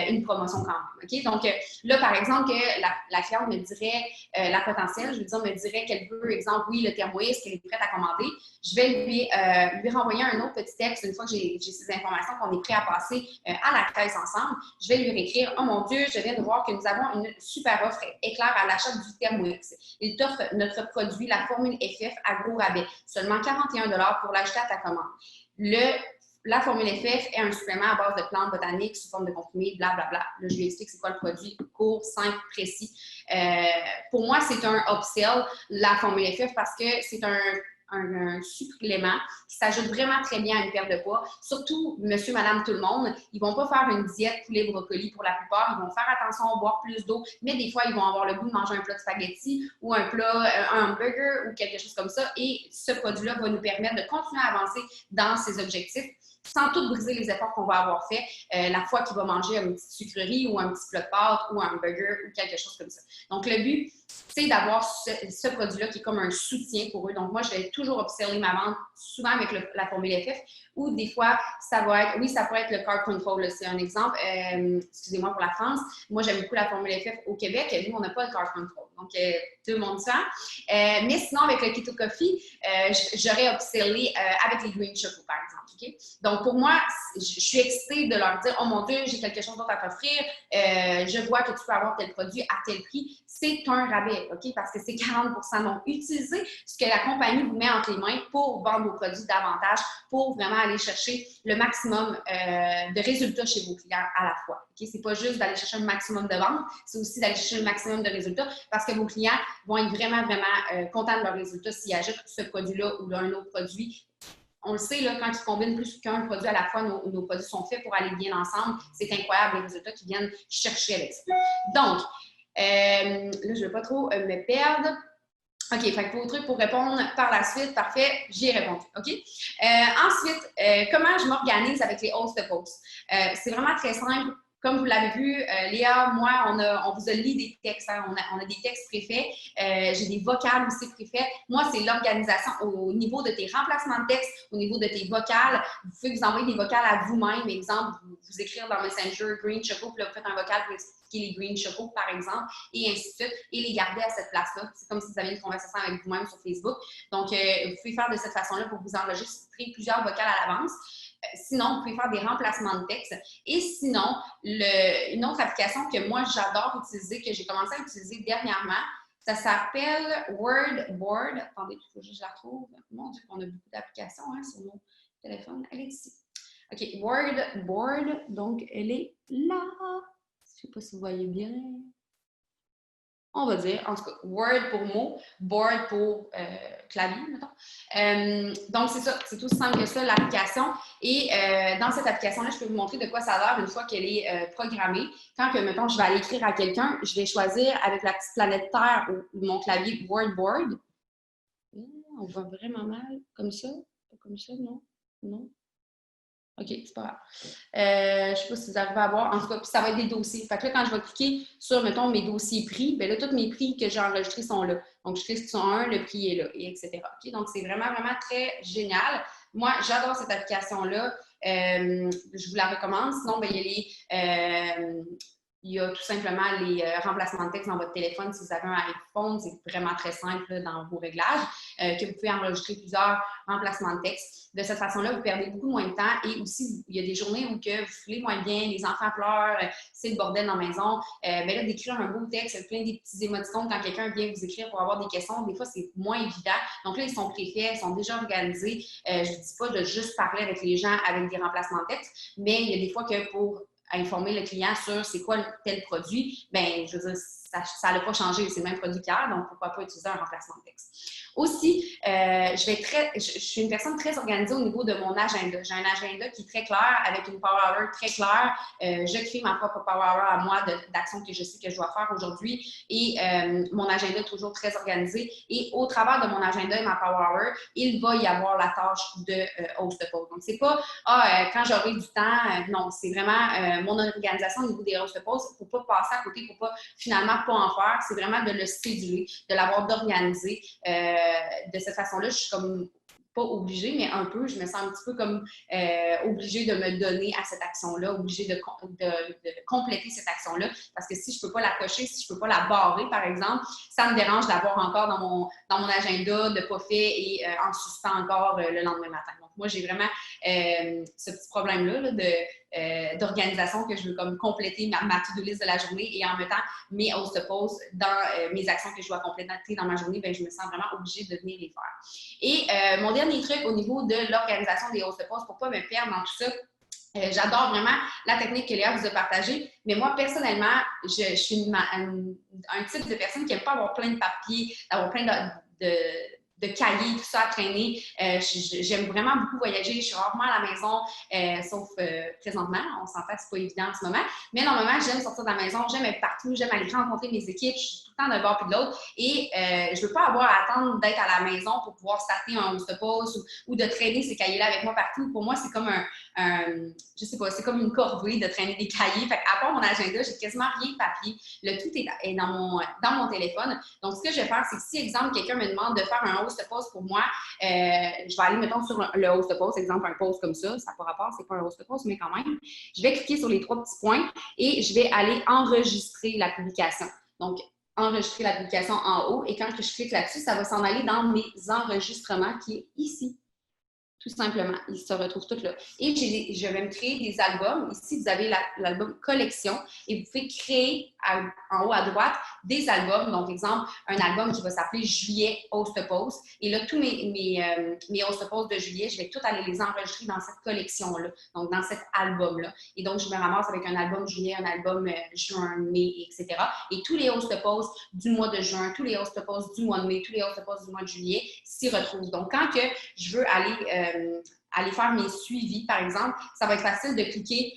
une promotion quand même. Okay? Donc, là, par exemple, que la cliente me dirait, la potentielle, je veux dire, me dirait qu'elle veut, exemple, oui, le Thermo-X, qu'elle est prête à commander, je vais lui renvoyer un autre petit texte une fois que j'ai ces informations qu'on est prêt à passer à la caisse ensemble. Je vais lui réécrire, oh mon Dieu, je viens de voir que nous avons une super offre éclair à l'achat du Thermo-X. Il t'offre notre produit, la formule FF à gros rabais, seulement 41 $ pour l'ajouter à ta commande. La formule FF est un supplément à base de plantes botaniques sous forme de comprimés, blablabla. Là, je lui explique c'est quoi le produit, court, simple, précis. Pour moi, c'est un upsell, la formule FF, parce que c'est un supplément qui s'ajoute vraiment très bien à une perte de poids. Surtout, monsieur, madame, tout le monde, ils ne vont pas faire une diète poulet brocoli pour la plupart. Ils vont faire attention à boire plus d'eau, mais des fois, ils vont avoir le goût de manger un plat de spaghetti ou un hamburger ou quelque chose comme ça. Et ce produit-là va nous permettre de continuer à avancer dans ces objectifs sans tout briser les efforts qu'on va avoir fait la fois qu'il va manger une petite sucrerie ou un petit plat de pâtes ou un burger ou quelque chose comme ça. Donc, le but, c'est d'avoir ce produit-là qui est comme un soutien pour eux. Donc, moi, je vais toujours observer ma vente, souvent avec la formule FF, ou des fois, ça va être, oui, ça pourrait être le Carb Control, c'est un exemple, excusez-moi pour la France. Moi, j'aime beaucoup la formule FF au Québec. Nous, on n'a pas le Carb Control. Donc, tout le monde ça. Mais sinon, avec le Keto Coffee, j'aurais observé avec les Green Choco, par exemple. Okay? Donc, pour moi, je suis excitée de leur dire, oh mon Dieu, j'ai quelque chose d'autre à t'offrir. Je vois que tu peux avoir tel produit à tel prix. C'est un rabais, OK? Parce que c'est 40%. Donc, utilisez ce que la compagnie vous met entre les mains pour vendre vos produits davantage, pour vraiment aller chercher le maximum de résultats chez vos clients à la fois. Okay? C'est pas juste d'aller chercher un maximum de ventes, c'est aussi d'aller chercher le maximum de résultats parce que vos clients vont être vraiment contents de leurs résultats s'ils achètent ce produit-là ou un autre produit. On le sait, là, quand ils combinent plus qu'un produit à la fois, nos produits sont faits pour aller bien ensemble. C'est incroyable les résultats qu'ils viennent chercher avec ça. Donc, là, je ne veux pas trop me perdre. OK, fait que vos trucs pour répondre par la suite, parfait, j'y ai répondu. OK? Ensuite, comment je m'organise avec les host posts? C'est vraiment très simple. comme vous l'avez vu, Léa, moi, on vous a lu des textes, hein, on a des textes préfaits, j'ai des vocales aussi préfaits. Moi, c'est l'organisation au niveau de tes remplacements de texte, au niveau de tes vocales. Vous pouvez vous envoyer des vocales à vous-même. Exemple, vous écrire dans Messenger Green Choco, puis là, vous faites un vocal pour expliquer les Green Choco, par exemple, et ainsi de suite, et les garder à cette place-là. C'est comme si vous aviez une conversation avec vous-même sur Facebook. Donc, vous pouvez faire de cette façon-là pour vous enregistrer plusieurs vocales à l'avance. Sinon, vous pouvez faire des remplacements de texte. Et sinon, une autre application que moi, j'adore utiliser, que j'ai commencé à utiliser dernièrement, ça s'appelle Wordboard. Attendez, il faut juste que je la retrouve. Mon Dieu, on a beaucoup d'applications hein, sur nos téléphones. Elle est ici. OK, Wordboard. Donc, elle est là. Je ne sais pas si vous voyez bien. On va dire, en tout cas, Word pour mots, Board pour clavier, mettons. Donc, c'est ça, c'est tout simple que ça, l'application. Et dans cette application-là, je peux vous montrer de quoi ça a l'air une fois qu'elle est programmée. Quand, mettons, je vais aller écrire à quelqu'un, je vais choisir avec la petite planète Terre ou mon clavier Wordboard. On voit vraiment mal, comme ça. Pas comme ça, non? Non? OK, c'est pas grave. Je ne sais pas si vous arrivez à voir. En tout cas, puis ça va être des dossiers. Fait que là, quand je vais cliquer sur, mettons, mes dossiers prix, bien là, tous mes prix que j'ai enregistrés sont là. Donc, je clique sur un, le prix est là, et etc. Okay? Donc, c'est vraiment, vraiment très génial. Moi, j'adore cette application-là. Je vous la recommande. Sinon, bien, il y a tout simplement les remplacements de texte dans votre téléphone. Si vous avez un iPhone, c'est vraiment très simple là, dans vos réglages, que vous pouvez enregistrer plusieurs remplacements de texte. De cette façon-là, vous perdez beaucoup moins de temps et aussi, il y a des journées où que vous filez moins bien, les enfants pleurent, c'est le bordel dans la maison. Mais là, d'écrire un beau texte, plein des petits émoticônes quand quelqu'un vient vous écrire pour avoir des questions, des fois, c'est moins évident. Donc là, ils sont préfaits, ils sont déjà organisés. Je ne dis pas de juste parler avec les gens avec des remplacements de texte, mais il y a des fois que pour informer le client sur c'est quoi tel produit, bien, je veux dire, ça n'a pas changé, c'est le même produit qu'hier, donc pourquoi pas utiliser un remplacement de texte. Aussi, je suis une personne très organisée au niveau de mon agenda. J'ai un agenda qui est très clair, avec une Power Hour très claire. Je crée ma propre Power Hour à moi d'actions que je sais que je dois faire aujourd'hui et mon agenda est toujours très organisé. Et au travers de mon agenda et ma Power Hour, il va y avoir la tâche de host post. Donc, c'est pas quand j'aurai du temps, non, c'est vraiment mon organisation au niveau des host posts pour pas passer à côté, pour pas finalement pas en faire. C'est vraiment de le céduler, de l'avoir d'organiser. De cette façon-là, je suis comme pas obligée, mais un peu, je me sens un petit peu comme obligée de me donner à cette action-là, obligée de compléter cette action-là, parce que si je peux pas la cocher, si je peux pas la barrer, par exemple, ça me dérange d'avoir encore dans mon agenda de pas fait et en suspens encore le lendemain matin. Donc, moi, j'ai vraiment ce petit problème-là là, d'organisation que je veux comme compléter ma to-do list de la journée et en mettant mes host posts dans mes actions que je dois compléter dans ma journée, bien, je me sens vraiment obligée de venir les faire. Et mon dernier truc au niveau de l'organisation des host posts, pour ne pas me perdre dans tout ça, j'adore vraiment la technique que Léa vous a partagée, mais moi, personnellement, je suis un type de personne qui n'aime pas avoir plein de papiers, avoir plein de cahiers, tout ça à traîner. J'aime vraiment beaucoup voyager. Je suis rarement à la maison, sauf présentement. On s'entend, c'est pas évident en ce moment. Mais normalement, j'aime sortir de la maison, j'aime être partout, j'aime aller rencontrer mes équipes. Je suis tout le temps d'un bord puis de l'autre. Et je veux pas avoir à attendre d'être à la maison pour pouvoir starter un host post ou de traîner ces cahiers-là avec moi partout. Pour moi, c'est comme je sais pas, c'est comme une corvée de traîner des cahiers. Fait qu'à part mon agenda, j'ai quasiment rien de papier. Le tout est dans mon téléphone. Donc, ce que je vais faire, c'est que si, exemple, quelqu'un me demande de faire un host post pour moi, je vais aller, mettons, sur le host post, exemple, un post comme ça n'a pas rapport, c'est pas un host post, mais quand même. Je vais cliquer sur les 3 petits points et je vais aller enregistrer la publication. Donc, enregistrer la publication en haut et quand je clique là-dessus, ça va s'en aller dans mes enregistrements qui est ici. Tout simplement, ils se retrouvent tous là. Et je vais me créer des albums. Ici, vous avez l'album collection et vous pouvez créer en haut à droite des albums. Donc, exemple, un album qui va s'appeler Juillet Host Post. Et là, tous mes Host Posts de juillet, je vais tout aller les enregistrer dans cette collection-là, donc dans cet album-là. Et donc, je me ramasse avec un album juillet, un album juin, mai, etc. Et tous les Host Posts du mois de juin, tous les Host Posts du mois de mai, tous les Host Posts du mois de juillet s'y retrouvent. Donc, quand que je veux aller faire mes suivis, par exemple, ça va être facile de cliquer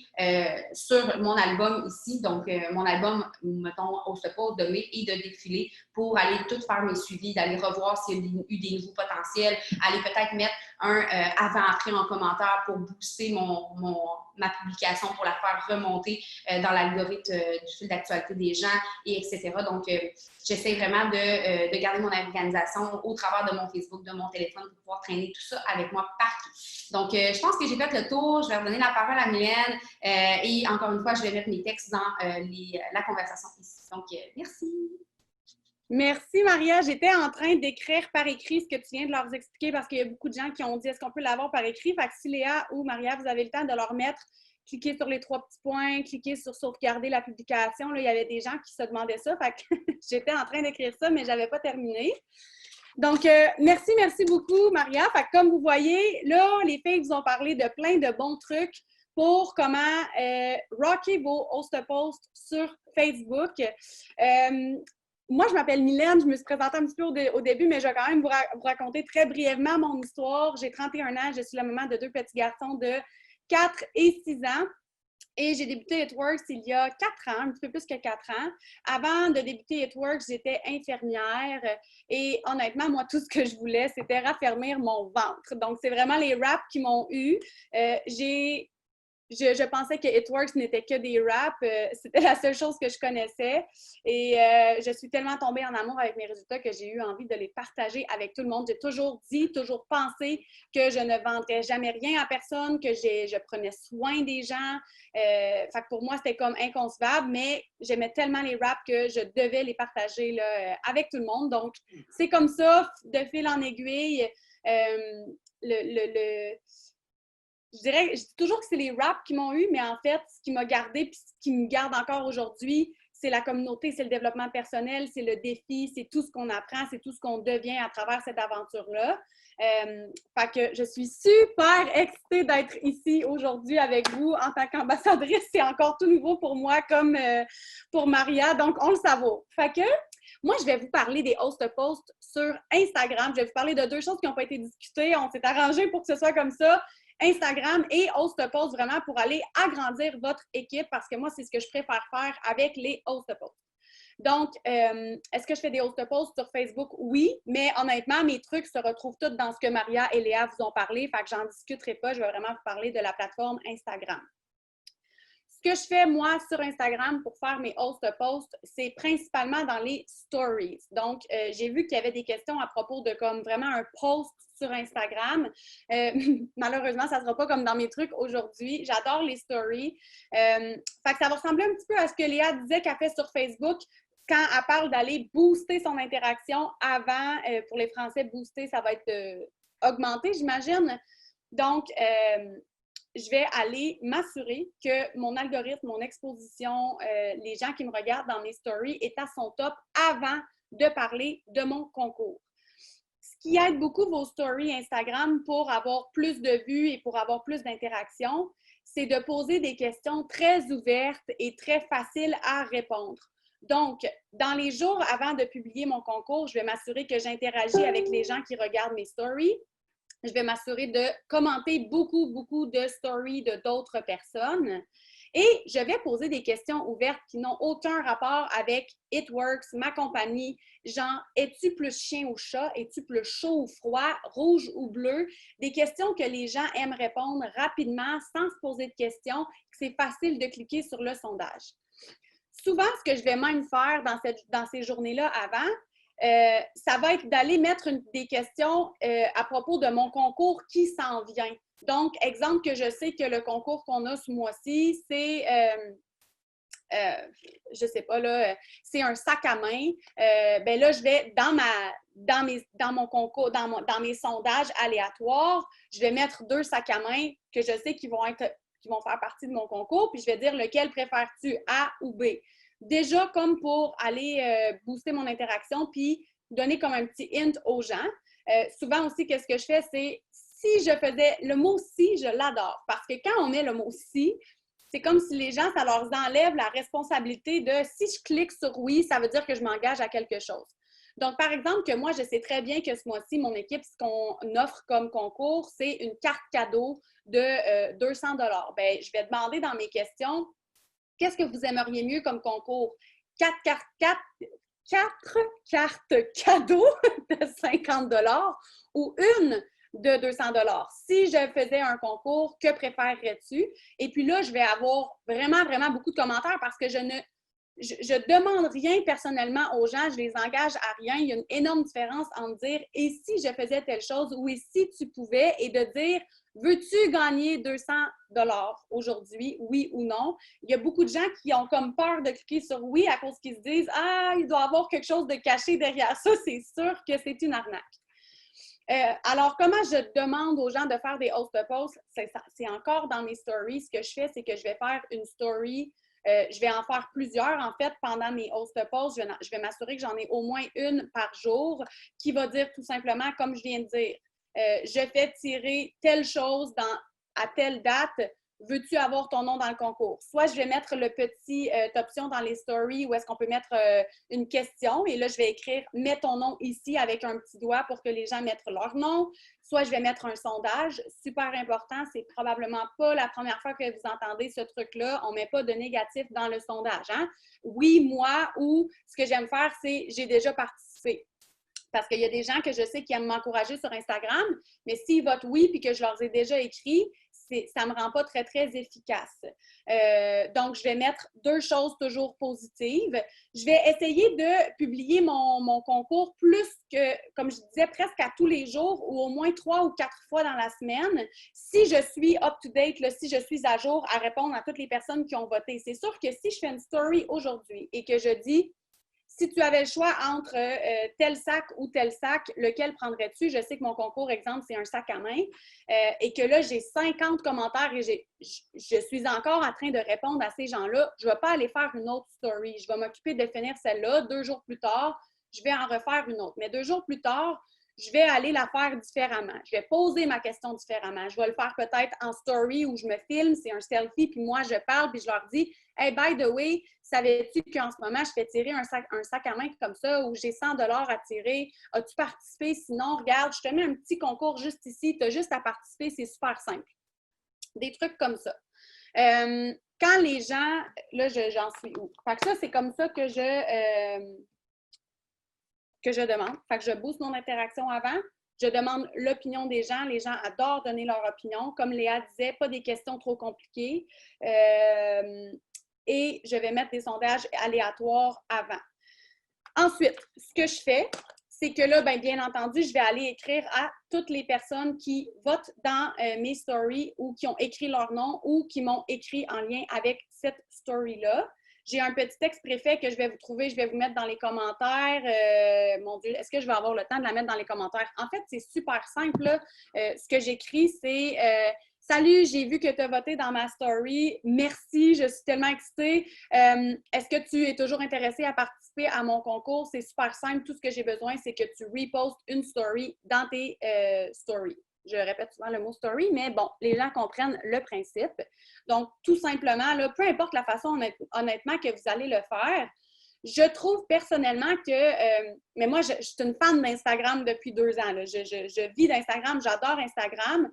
sur mon album ici, donc mon album, mettons, host post de mai et de défiler pour aller tout faire mes suivis, d'aller revoir s'il y a eu des nouveaux potentiels, aller peut-être mettre un avant-après en commentaire pour booster ma publication, pour la faire remonter dans l'algorithme du fil d'actualité des gens, et etc. Donc, j'essaie vraiment de garder mon organisation au travers de mon Facebook, de mon téléphone, pour pouvoir traîner tout ça avec moi partout. Donc, je pense que j'ai fait le tour. Je vais redonner la parole à Mylène. Et encore une fois, je vais mettre mes textes dans la conversation ici. Donc, merci. Merci, Maria. J'étais en train d'écrire par écrit ce que tu viens de leur expliquer parce qu'il y a beaucoup de gens qui ont dit est-ce qu'on peut l'avoir par écrit? Fait que si Léa ou Maria, vous avez le temps de leur mettre, cliquez sur les 3 petits points, cliquez sur sauvegarder la publication. Là, il y avait des gens qui se demandaient ça. Fait que j'étais en train d'écrire ça, mais je n'avais pas terminé. Donc, merci beaucoup, Maria. Fait que comme vous voyez, là, les filles vous ont parlé de plein de bons trucs pour comment rocker vos host-posts sur Facebook. Moi, je m'appelle Mylène, je me suis présentée un petit peu au début, mais je vais quand même vous raconter très brièvement mon histoire. J'ai 31 ans, je suis la maman de 2 petits garçons de 4 et 6 ans. Et j'ai débuté It Works il y a 4 ans, un petit peu plus que 4 ans. Avant de débuter It Works, j'étais infirmière et honnêtement, moi, tout ce que je voulais, c'était raffermir mon ventre. Donc, c'est vraiment les raps qui m'ont eu. Je pensais que It Works n'était que des raps. C'était la seule chose que je connaissais. Et je suis tellement tombée en amour avec mes résultats que j'ai eu envie de les partager avec tout le monde. J'ai toujours dit, toujours pensé que je ne vendrais jamais rien à personne, que je prenais soin des gens. Fait que pour moi, c'était comme inconcevable, mais j'aimais tellement les raps que je devais les partager là, avec tout le monde. Donc, c'est comme ça, de fil en aiguille. Je dis toujours que c'est les raps qui m'ont eu, mais en fait, ce qui m'a gardé et ce qui me garde encore aujourd'hui, c'est la communauté, c'est le développement personnel, c'est le défi, c'est tout ce qu'on apprend, c'est tout ce qu'on devient à travers cette aventure-là. Fait que je suis super excitée d'être ici aujourd'hui avec vous en tant qu'ambassadrice. C'est encore tout nouveau pour moi comme pour Maria, donc on le savoure. Fait que moi, je vais vous parler des host-posts sur Instagram. Je vais vous parler de 2 choses qui n'ont pas été discutées. On s'est arrangé pour que ce soit comme ça. Instagram et host-posts vraiment pour aller agrandir votre équipe parce que moi, c'est ce que je préfère faire avec les host-posts. Donc, est-ce que je fais des host-posts sur Facebook? Oui, mais honnêtement, mes trucs se retrouvent tous dans ce que Maria et Léa vous ont parlé, fait que j'en discuterai pas. Je vais vraiment vous parler de la plateforme Instagram. Ce que je fais, moi, sur Instagram pour faire mes host-posts, c'est principalement dans les stories. Donc, j'ai vu qu'il y avait des questions à propos de comme vraiment un post sur Instagram. Malheureusement, ça ne sera pas comme dans mes trucs aujourd'hui. J'adore les stories. Fait que ça va ressembler un petit peu à ce que Léa disait qu'elle fait sur Facebook quand elle parle d'aller booster son interaction avant, pour les Français, booster, ça va être augmenté, j'imagine. Donc, je vais aller m'assurer que mon algorithme, mon exposition, les gens qui me regardent dans mes stories est à son top avant de parler de mon concours. Ce qui aide beaucoup vos stories Instagram pour avoir plus de vues et pour avoir plus d'interactions, c'est de poser des questions très ouvertes et très faciles à répondre. Donc, dans les jours avant de publier mon concours, je vais m'assurer que j'interagis avec les gens qui regardent mes stories. Je vais m'assurer de commenter beaucoup de stories de d'autres personnes. Et je vais poser des questions ouvertes qui n'ont aucun rapport avec It Works, ma compagnie. Genre, es-tu plus chien ou chat? Es-tu plus chaud ou froid? Rouge ou bleu? Des questions que les gens aiment répondre rapidement sans se poser de questions. C'est facile de cliquer sur le sondage. Souvent, ce que je vais même faire dans ces journées-là avant, ça va être d'aller mettre des questions à propos de mon concours qui s'en vient. Donc, exemple que je sais que le concours qu'on a ce mois-ci, c'est, je sais pas, là, c'est un sac à main. Ben là, je vais, dans mon concours, dans mes sondages aléatoires, je vais mettre 2 sacs à main que je sais qui vont faire partie de mon concours, puis je vais dire lequel préfères-tu, A ou B. Déjà, comme pour aller booster mon interaction, puis donner comme un petit hint aux gens. Souvent aussi, qu'est-ce que je fais, c'est si je faisais le mot « si », je l'adore. Parce que quand on met le mot « si », c'est comme si les gens, ça leur enlève la responsabilité de si je clique sur « oui », ça veut dire que je m'engage à quelque chose. Donc, par exemple, que moi, je sais très bien que ce mois-ci, mon équipe, ce qu'on offre comme concours, c'est une carte cadeau de 200 $. Bien, je vais demander dans mes questions, qu'est-ce que vous aimeriez mieux comme concours? 4 cartes cadeaux de 50 $ ou une de 200 $. Si je faisais un concours, que préférerais-tu? Et puis là, je vais avoir vraiment, vraiment beaucoup de commentaires parce que je demande rien personnellement aux gens, je les engage à rien. Il y a une énorme différence entre dire « et si je faisais telle chose » ou « et si tu pouvais » et de dire « veux-tu gagner 200 $ aujourd'hui, oui ou non? » Il y a beaucoup de gens qui ont comme peur de cliquer sur « oui » à cause qu'ils se disent « ah, il doit y avoir quelque chose de caché derrière ça, c'est sûr que c'est une arnaque. » Alors, comment je demande aux gens de faire des host posts? C'est encore dans mes stories. Ce que je fais, c'est que je vais faire une story. Je vais en faire plusieurs, en fait, pendant mes host posts. Je vais m'assurer que j'en ai au moins une par jour qui va dire tout simplement, comme je viens de dire, je fais tirer telle chose à telle date. Veux-tu avoir ton nom dans le concours? Soit je vais mettre le petit option dans les stories où est-ce qu'on peut mettre une question et là, je vais écrire « mets ton nom ici » avec un petit doigt pour que les gens mettent leur nom. Soit je vais mettre un sondage. Super important, c'est probablement pas la première fois que vous entendez ce truc-là. On ne met pas de négatif dans le sondage. Hein? Oui, moi, ou ce que j'aime faire, c'est « j'ai déjà participé ». Parce qu'il y a des gens que je sais qui aiment m'encourager sur Instagram, mais s'ils votent oui puis que je leur ai déjà écrit, ça ne me rend pas très, très efficace. Donc, je vais mettre 2 choses toujours positives. Je vais essayer de publier mon concours plus que, comme je disais, presque à tous les jours ou au moins 3 ou 4 fois dans la semaine. Si je suis up-to-date, si je suis à jour à répondre à toutes les personnes qui ont voté. C'est sûr que si je fais une story aujourd'hui et que je dis si tu avais le choix entre tel sac ou tel sac, lequel prendrais-tu? Je sais que mon concours, exemple, c'est un sac à main et que là, j'ai 50 commentaires et je suis encore en train de répondre à ces gens-là. Je ne vais pas aller faire une autre story. Je vais m'occuper de finir celle-là. 2 jours plus tard, je vais en refaire une autre. Mais 2 jours plus tard, je vais aller la faire différemment. Je vais poser ma question différemment. Je vais le faire peut-être en story où je me filme, c'est un selfie, puis moi, je parle, puis je leur dis « Hey, by the way, savais-tu qu'en ce moment, je fais tirer un sac à main comme ça où j'ai 100 $ à tirer? As-tu participé? Sinon, regarde, je te mets un petit concours juste ici. Tu as juste à participer. C'est super simple. » Des trucs comme ça. Quand les gens... Là, j'en suis où? Fait que ça, c'est comme ça que je demande. Fait que je booste mon interaction avant. Je demande l'opinion des gens. Les gens adorent donner leur opinion. Comme Léa disait, pas des questions trop compliquées. Et je vais mettre des sondages aléatoires avant. Ensuite, ce que je fais, c'est que là, bien entendu, je vais aller écrire à toutes les personnes qui votent dans mes stories ou qui ont écrit leur nom ou qui m'ont écrit en lien avec cette story-là. J'ai un petit texte préfet que je vais vous trouver, je vais vous mettre dans les commentaires. Mon Dieu, est-ce que je vais avoir le temps de la mettre dans les commentaires? En fait, c'est super simple. Là. Ce que j'écris, c'est salut, j'ai vu que tu as voté dans ma story. Merci, je suis tellement excitée. Est-ce que tu es toujours intéressé à participer à mon concours? C'est super simple. Tout ce que j'ai besoin, c'est que tu repostes une story dans tes stories. Je répète souvent le mot story, mais bon, les gens comprennent le principe. Donc, tout simplement, là, peu importe la façon, honnêtement, que vous allez le faire, je trouve personnellement que, mais moi, je suis une fan d'Instagram depuis 2 ans. Là. Je vis d'Instagram, j'adore Instagram.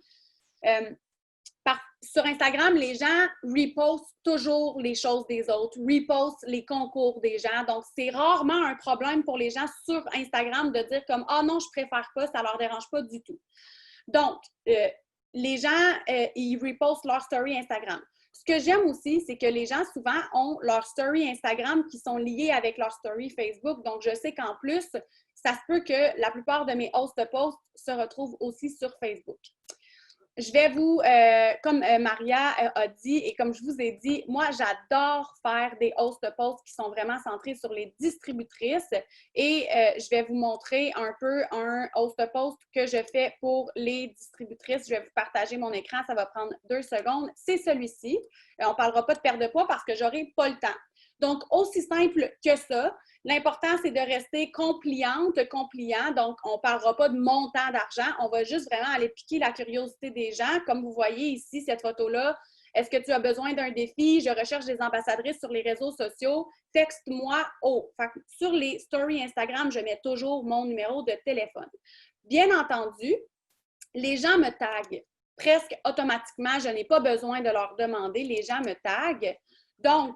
Sur Instagram, les gens repostent toujours les choses des autres, repostent les concours des gens. Donc, c'est rarement un problème pour les gens sur Instagram de dire comme « Ah non, je préfère pas, ça leur dérange pas du tout. » Donc, les gens, ils repostent leur story Instagram. Ce que j'aime aussi, c'est que les gens, souvent, ont leur story Instagram qui sont liés avec leur story Facebook. Donc, je sais qu'en plus, ça se peut que la plupart de mes host posts se retrouvent aussi sur Facebook. Je vais vous, comme Maria a dit et comme je vous ai dit, moi, j'adore faire des host posts qui sont vraiment centrés sur les distributrices et je vais vous montrer un peu un host post que je fais pour les distributrices. Je vais vous partager mon écran, ça va prendre 2 secondes. C'est celui-ci. On ne parlera pas de perte de poids parce que je n'aurai pas le temps. Donc, aussi simple que ça. L'important, c'est de rester compliant. Donc, on ne parlera pas de montant d'argent. On va juste vraiment aller piquer la curiosité des gens. Comme vous voyez ici, cette photo-là, est-ce que tu as besoin d'un défi? Je recherche des ambassadrices sur les réseaux sociaux. Texte-moi au. Sur les stories Instagram, je mets toujours mon numéro de téléphone. Bien entendu, les gens me taguent presque automatiquement. Je n'ai pas besoin de leur demander. Les gens me taguent. Donc,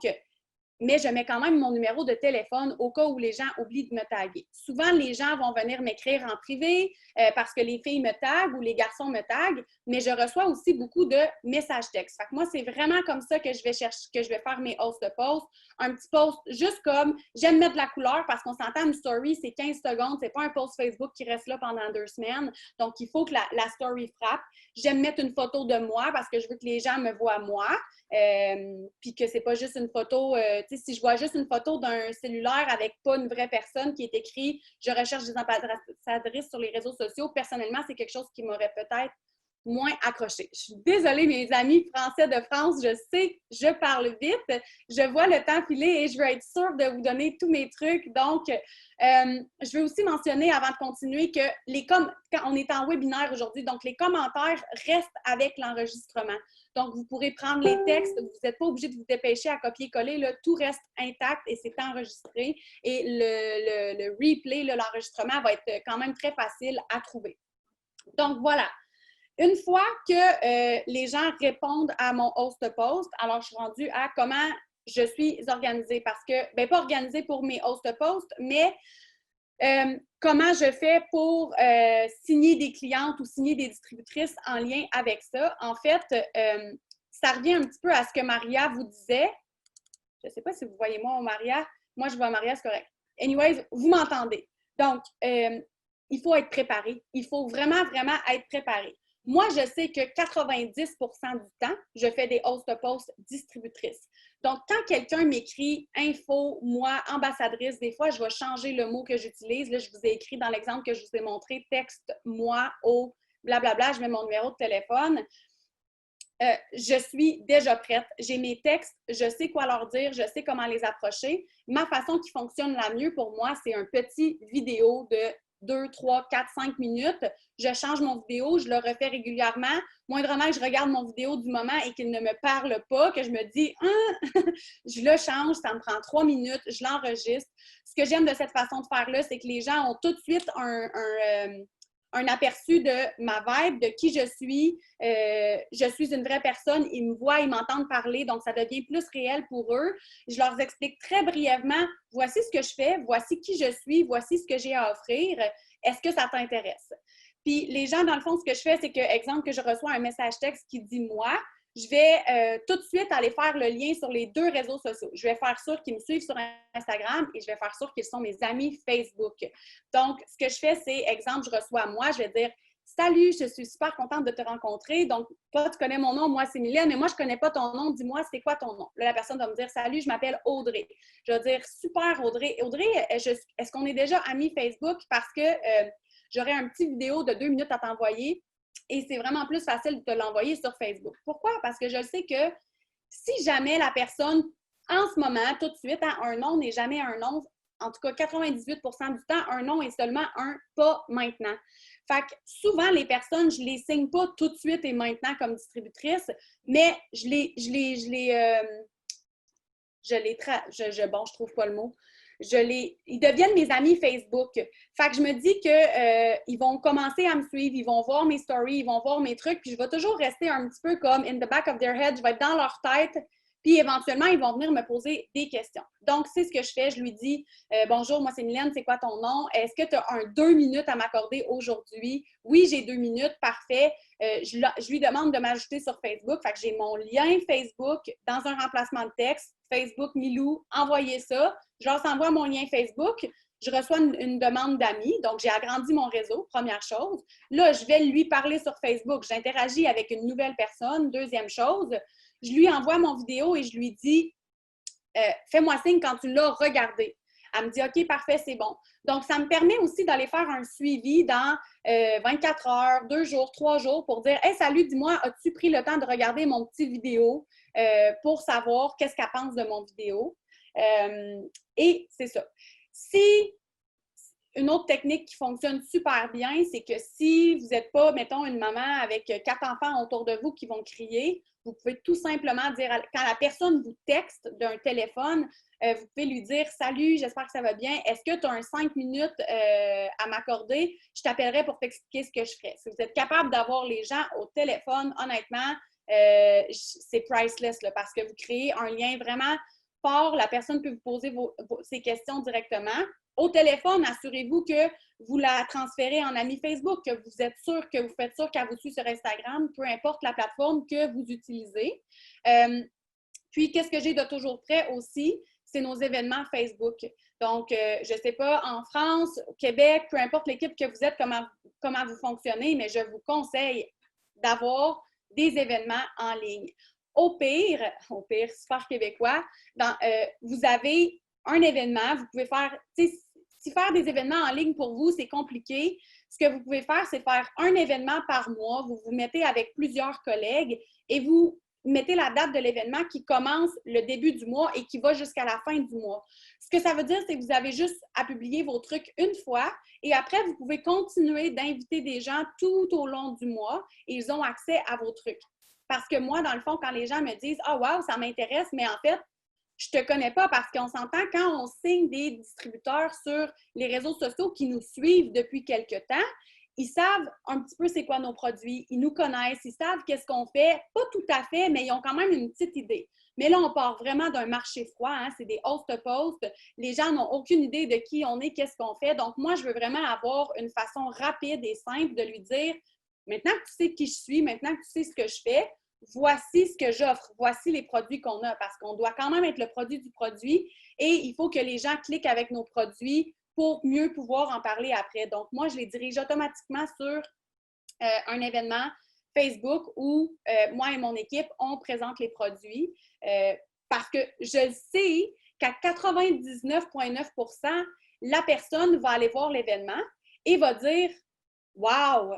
mais je mets quand même mon numéro de téléphone au cas où les gens oublient de me taguer. Souvent, les gens vont venir m'écrire en privé parce que les filles me taguent ou les garçons me taguent, mais je reçois aussi beaucoup de messages textes. Fait que moi, c'est vraiment comme ça que je vais chercher, que je vais faire mes hosts de post. Un petit post juste comme j'aime mettre de la couleur parce qu'on s'entend, une story, c'est 15 secondes, c'est pas un post Facebook qui reste là pendant 2 semaines. Donc, il faut que la story frappe. J'aime mettre une photo de moi parce que je veux que les gens me voient moi. Puis que c'est pas juste une photo, tu sais, si je vois juste une photo d'un cellulaire avec pas une vraie personne qui est écrit « Je recherche des ambassadrices sur les réseaux sociaux », personnellement, c'est quelque chose qui m'aurait peut-être moins accroché. Je suis désolée, mes amis français de France, je sais, je parle vite, je vois le temps filer et je veux être sûre de vous donner tous mes trucs. Donc, je veux aussi mentionner, avant de continuer, que quand on est en webinaire aujourd'hui, donc les commentaires restent avec l'enregistrement. Donc, vous pourrez prendre les textes, vous n'êtes pas obligé de vous dépêcher à copier-coller, là, tout reste intact et c'est enregistré. Et le replay, l'enregistrement va être quand même très facile à trouver. Donc, voilà. Une fois que les gens répondent à mon host post, alors je suis rendue à comment je suis organisée parce que, bien pas organisée pour mes host posts, mais comment je fais pour signer des clientes ou signer des distributrices en lien avec ça. En fait, ça revient un petit peu à ce que Maria vous disait. Je ne sais pas si vous voyez moi ou Maria. Moi, je vois Maria, c'est correct. Anyways, vous m'entendez. Donc, il faut être préparé. Il faut vraiment, vraiment être préparé. Moi, je sais que 90% du temps, je fais des host posts distributrices. Donc, quand quelqu'un m'écrit « info »,« moi »,« ambassadrice », des fois, je vais changer le mot que j'utilise. Là, je vous ai écrit dans l'exemple que je vous ai montré, texte « moi » au blablabla, je mets mon numéro de téléphone. Je suis déjà prête. J'ai mes textes, je sais quoi leur dire, je sais comment les approcher. Ma façon qui fonctionne la mieux pour moi, c'est un petit vidéo de 2, 3, 4, 5 minutes. Je change mon vidéo, je le refais régulièrement. Moindrement que je regarde mon vidéo du moment et qu'il ne me parle pas, que je me dis je le change, ça me prend 3 minutes, je l'enregistre. Ce que j'aime de cette façon de faire-là, c'est que les gens ont tout de suite un aperçu de ma vibe, de qui je suis. Je suis une vraie personne, ils me voient, ils m'entendent parler, donc ça devient plus réel pour eux. Je leur explique très brièvement, voici ce que je fais, voici qui je suis, voici ce que j'ai à offrir. Est-ce que ça t'intéresse? Puis les gens, dans le fond, ce que je fais, c'est que, exemple, que je reçois un message texte qui dit « moi », je vais tout de suite aller faire le lien sur les 2 réseaux sociaux. Je vais faire sûr qu'ils me suivent sur Instagram et je vais faire sûr qu'ils sont mes amis Facebook. Donc, ce que je fais, c'est, exemple, je reçois moi, je vais dire « Salut, je suis super contente de te rencontrer. Donc, toi, tu connais mon nom, moi, c'est Mylène, mais moi, je ne connais pas ton nom. Dis-moi, c'est quoi ton nom? » Là, la personne va me dire « Salut, je m'appelle Audrey. » Je vais dire « Super, Audrey. Audrey, est-ce qu'on est déjà amis Facebook? Parce que j'aurai un petit vidéo de 2 minutes à t'envoyer. Et c'est vraiment plus facile de te l'envoyer sur Facebook. Pourquoi? Parce que je sais que si jamais la personne, en ce moment, tout de suite, un non n'est jamais un non. En tout cas, 98% du temps, un non est seulement un pas maintenant. Fait que souvent, les personnes, je ne les signe pas tout de suite et maintenant comme distributrice, mais je trouve pas le mot. Ils deviennent mes amis Facebook. Fait que je me dis qu'ils vont commencer à me suivre, ils vont voir mes stories, ils vont voir mes trucs, puis je vais toujours rester un petit peu comme in the back of their head, je vais être dans leur tête, puis éventuellement, ils vont venir me poser des questions. Donc, c'est ce que je fais. Je lui dis « Bonjour, moi c'est Mylène, c'est quoi ton nom? Est-ce que tu as 2 minutes à m'accorder aujourd'hui? » Oui, j'ai 2 minutes, parfait. Je lui demande de m'ajouter sur Facebook. Fait que j'ai mon lien Facebook dans un remplacement de texte. Facebook, Milou, envoyez ça. Je leur envoie mon lien Facebook. Je reçois une demande d'amis. Donc, j'ai agrandi mon réseau, première chose. Là, je vais lui parler sur Facebook. J'interagis avec une nouvelle personne. Deuxième chose, je lui envoie mon vidéo et je lui dis fais-moi signe quand tu l'as regardé. Elle me dit OK, parfait, c'est bon. Donc, ça me permet aussi d'aller faire un suivi dans 24 heures, 2 jours, 3 jours pour dire hey, salut, dis-moi, as-tu pris le temps de regarder mon petit vidéo pour savoir qu'est-ce qu'elle pense de mon vidéo? Et c'est ça. Si une autre technique qui fonctionne super bien, c'est que si vous n'êtes pas, mettons, une maman avec 4 enfants autour de vous qui vont crier, vous pouvez tout simplement dire, quand la personne vous texte d'un téléphone, vous pouvez lui dire « Salut, j'espère que ça va bien. Est-ce que tu as un 5 minutes à m'accorder? Je t'appellerai pour t'expliquer ce que je ferai. » Si vous êtes capable d'avoir les gens au téléphone, honnêtement, c'est priceless là, parce que vous créez un lien vraiment part, la personne peut vous poser ses questions directement. Au téléphone, assurez-vous que vous la transférez en ami Facebook, que vous êtes sûr, que vous faites sûr qu'elle vous suit sur Instagram, peu importe la plateforme que vous utilisez. Puis, qu'est-ce que j'ai de toujours prêt aussi? C'est nos événements Facebook. Donc, je ne sais pas, en France, au Québec, peu importe l'équipe que vous êtes, comment vous fonctionnez, mais je vous conseille d'avoir des événements en ligne. Au pire, super québécois, vous avez un événement, vous pouvez faire, si faire des événements en ligne pour vous, c'est compliqué, ce que vous pouvez faire, c'est faire un événement par mois, vous vous mettez avec plusieurs collègues et vous mettez la date de l'événement qui commence le début du mois et qui va jusqu'à la fin du mois. Ce que ça veut dire, c'est que vous avez juste à publier vos trucs une fois et après, vous pouvez continuer d'inviter des gens tout au long du mois et ils ont accès à vos trucs. Parce que moi, dans le fond, quand les gens me disent « Ah, wow, ça m'intéresse », mais en fait, je te connais pas parce qu'on s'entend quand on signe des distributeurs sur les réseaux sociaux qui nous suivent depuis quelque temps, ils savent un petit peu c'est quoi nos produits, ils nous connaissent, ils savent qu'est-ce qu'on fait, pas tout à fait, mais ils ont quand même une petite idée. Mais là, on part vraiment d'un marché froid, hein? C'est des host-to-post, les gens n'ont aucune idée de qui on est, qu'est-ce qu'on fait. Donc, moi, je veux vraiment avoir une façon rapide et simple de lui dire, maintenant que tu sais qui je suis, maintenant que tu sais ce que je fais, voici ce que j'offre, voici les produits qu'on a, parce qu'on doit quand même être le produit du produit et il faut que les gens cliquent avec nos produits pour mieux pouvoir en parler après. Donc, moi, je les dirige automatiquement sur un événement Facebook où moi et mon équipe, on présente les produits parce que je sais qu'à 99,9%, la personne va aller voir l'événement et va dire « Wow,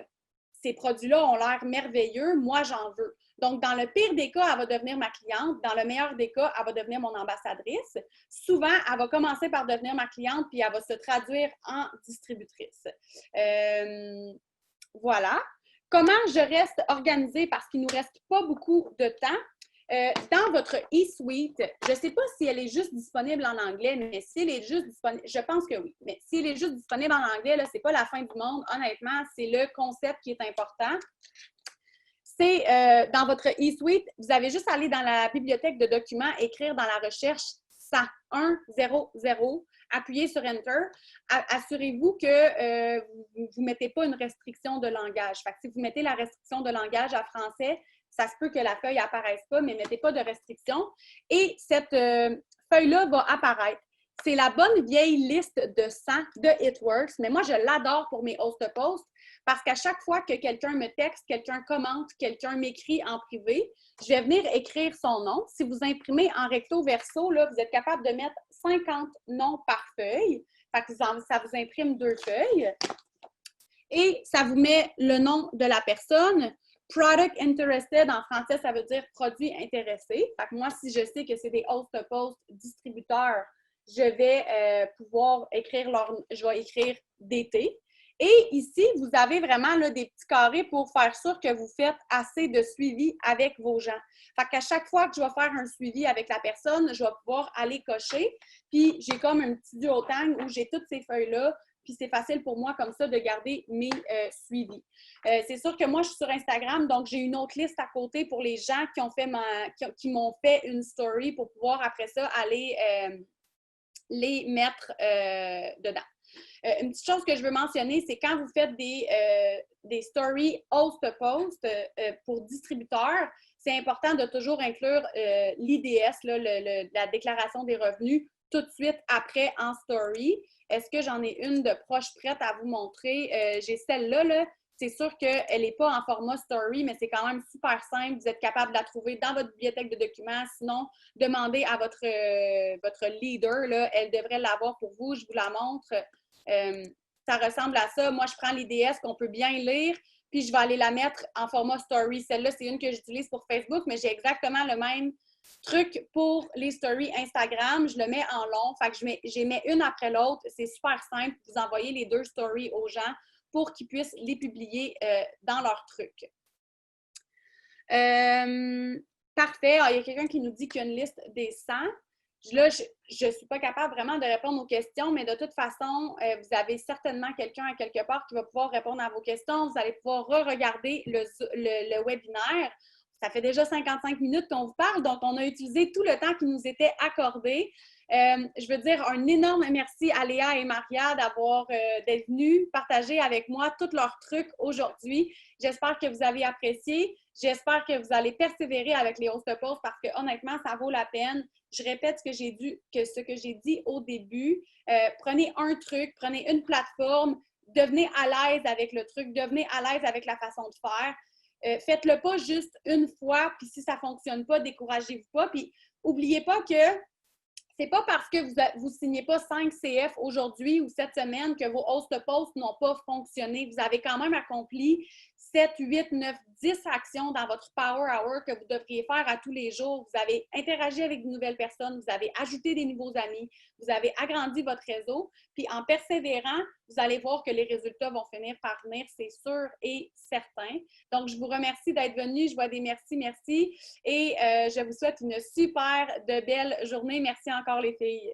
ces produits-là ont l'air merveilleux, moi, j'en veux. » Donc, dans le pire des cas, elle va devenir ma cliente. Dans le meilleur des cas, elle va devenir mon ambassadrice. Souvent, elle va commencer par devenir ma cliente, puis elle va se traduire en distributrice. Voilà. Comment je reste organisée parce qu'il ne nous reste pas beaucoup de temps? Dans votre e-suite, je ne sais pas si elle est juste disponible en anglais, mais si elle est juste disponible, je pense que oui. Mais si elle est juste disponible en anglais, ce n'est pas la fin du monde. Honnêtement, c'est le concept qui est important. C'est dans votre e-suite, vous avez juste à aller dans la bibliothèque de documents, écrire dans la recherche 100, appuyez sur Enter. Assurez-vous que vous ne mettez pas une restriction de langage. Fait que si vous mettez la restriction de langage à français, ça se peut que la feuille n'apparaisse pas, mais ne mettez pas de restriction. Et cette feuille-là va apparaître. C'est la bonne vieille liste de 100 de HitWorks, mais moi, je l'adore pour mes host-to-post parce qu'à chaque fois que quelqu'un me texte, quelqu'un commente, quelqu'un m'écrit en privé, je vais venir écrire son nom. Si vous imprimez en recto-verso, là, vous êtes capable de mettre 50 noms par feuille. Fait que ça vous imprime 2 feuilles. Et ça vous met le nom de la personne. Product interested, en français, ça veut dire produit intéressé. Fait que moi, si je sais que c'est des host-to-post distributeurs, je vais pouvoir écrire je vais écrire DT. Et ici, vous avez vraiment là, des petits carrés pour faire sûr que vous faites assez de suivi avec vos gens. Fait qu'à chaque fois que je vais faire un suivi avec la personne, je vais pouvoir aller cocher. Puis, j'ai comme un petit duotang où j'ai toutes ces feuilles-là. Puis, c'est facile pour moi comme ça de garder mes suivis. C'est sûr que moi, je suis sur Instagram, donc j'ai une autre liste à côté pour les gens qui ont fait qui m'ont fait une story pour pouvoir après ça aller les mettre dedans. Une petite chose que je veux mentionner, c'est quand vous faites des stories host-to-post pour distributeurs, c'est important de toujours inclure l'IDS, la déclaration des revenus, tout de suite après en story. Est-ce que j'en ai une de proche prête à vous montrer? J'ai celle-là, là. C'est sûr qu'elle n'est pas en format story, mais c'est quand même super simple. Vous êtes capable de la trouver dans votre bibliothèque de documents. Sinon, demandez à votre leader. Là, elle devrait l'avoir pour vous. Je vous la montre. Ça ressemble à ça. Moi, je prends l'IDS qu'on peut bien lire, puis je vais aller la mettre en format story. Celle-là, c'est une que j'utilise pour Facebook, mais j'ai exactement le même truc pour les stories Instagram. Je le mets en long. Fait que je mets une après l'autre. C'est super simple. Vous envoyez les 2 stories aux gens pour qu'ils puissent les publier dans leur truc. Parfait. Alors, il y a quelqu'un qui nous dit qu'il y a une liste des 100. Là, je ne suis pas capable vraiment de répondre aux questions, mais de toute façon, vous avez certainement quelqu'un à quelque part qui va pouvoir répondre à vos questions. Vous allez pouvoir re-regarder le webinaire. ça fait déjà 55 minutes qu'on vous parle, donc on a utilisé tout le temps qui nous était accordé. Je veux dire un énorme merci à Léa et Maria d'être venues partager avec moi tous leurs trucs aujourd'hui. J'espère que vous avez apprécié. J'espère que vous allez persévérer avec les Hostapulse parce que honnêtement, ça vaut la peine. Je répète ce que j'ai dit au début. Prenez un truc, prenez une plateforme, devenez à l'aise avec le truc, devenez à l'aise avec la façon de faire. Faites-le pas juste une fois, puis si ça ne fonctionne pas, découragez-vous pas. Puis n'oubliez pas que c'est pas parce que vous signez pas 5 CF aujourd'hui ou cette semaine que vos Hostapulse n'ont pas fonctionné. Vous avez quand même accompli 7, 8, 9, 10 actions dans votre Power Hour que vous devriez faire à tous les jours. Vous avez interagi avec de nouvelles personnes, vous avez ajouté des nouveaux amis, vous avez agrandi votre réseau. Puis en persévérant, vous allez voir que les résultats vont finir par venir, c'est sûr et certain. Donc, je vous remercie d'être venus. Je vois des merci. Et je vous souhaite une super de belle journée. Merci encore les filles.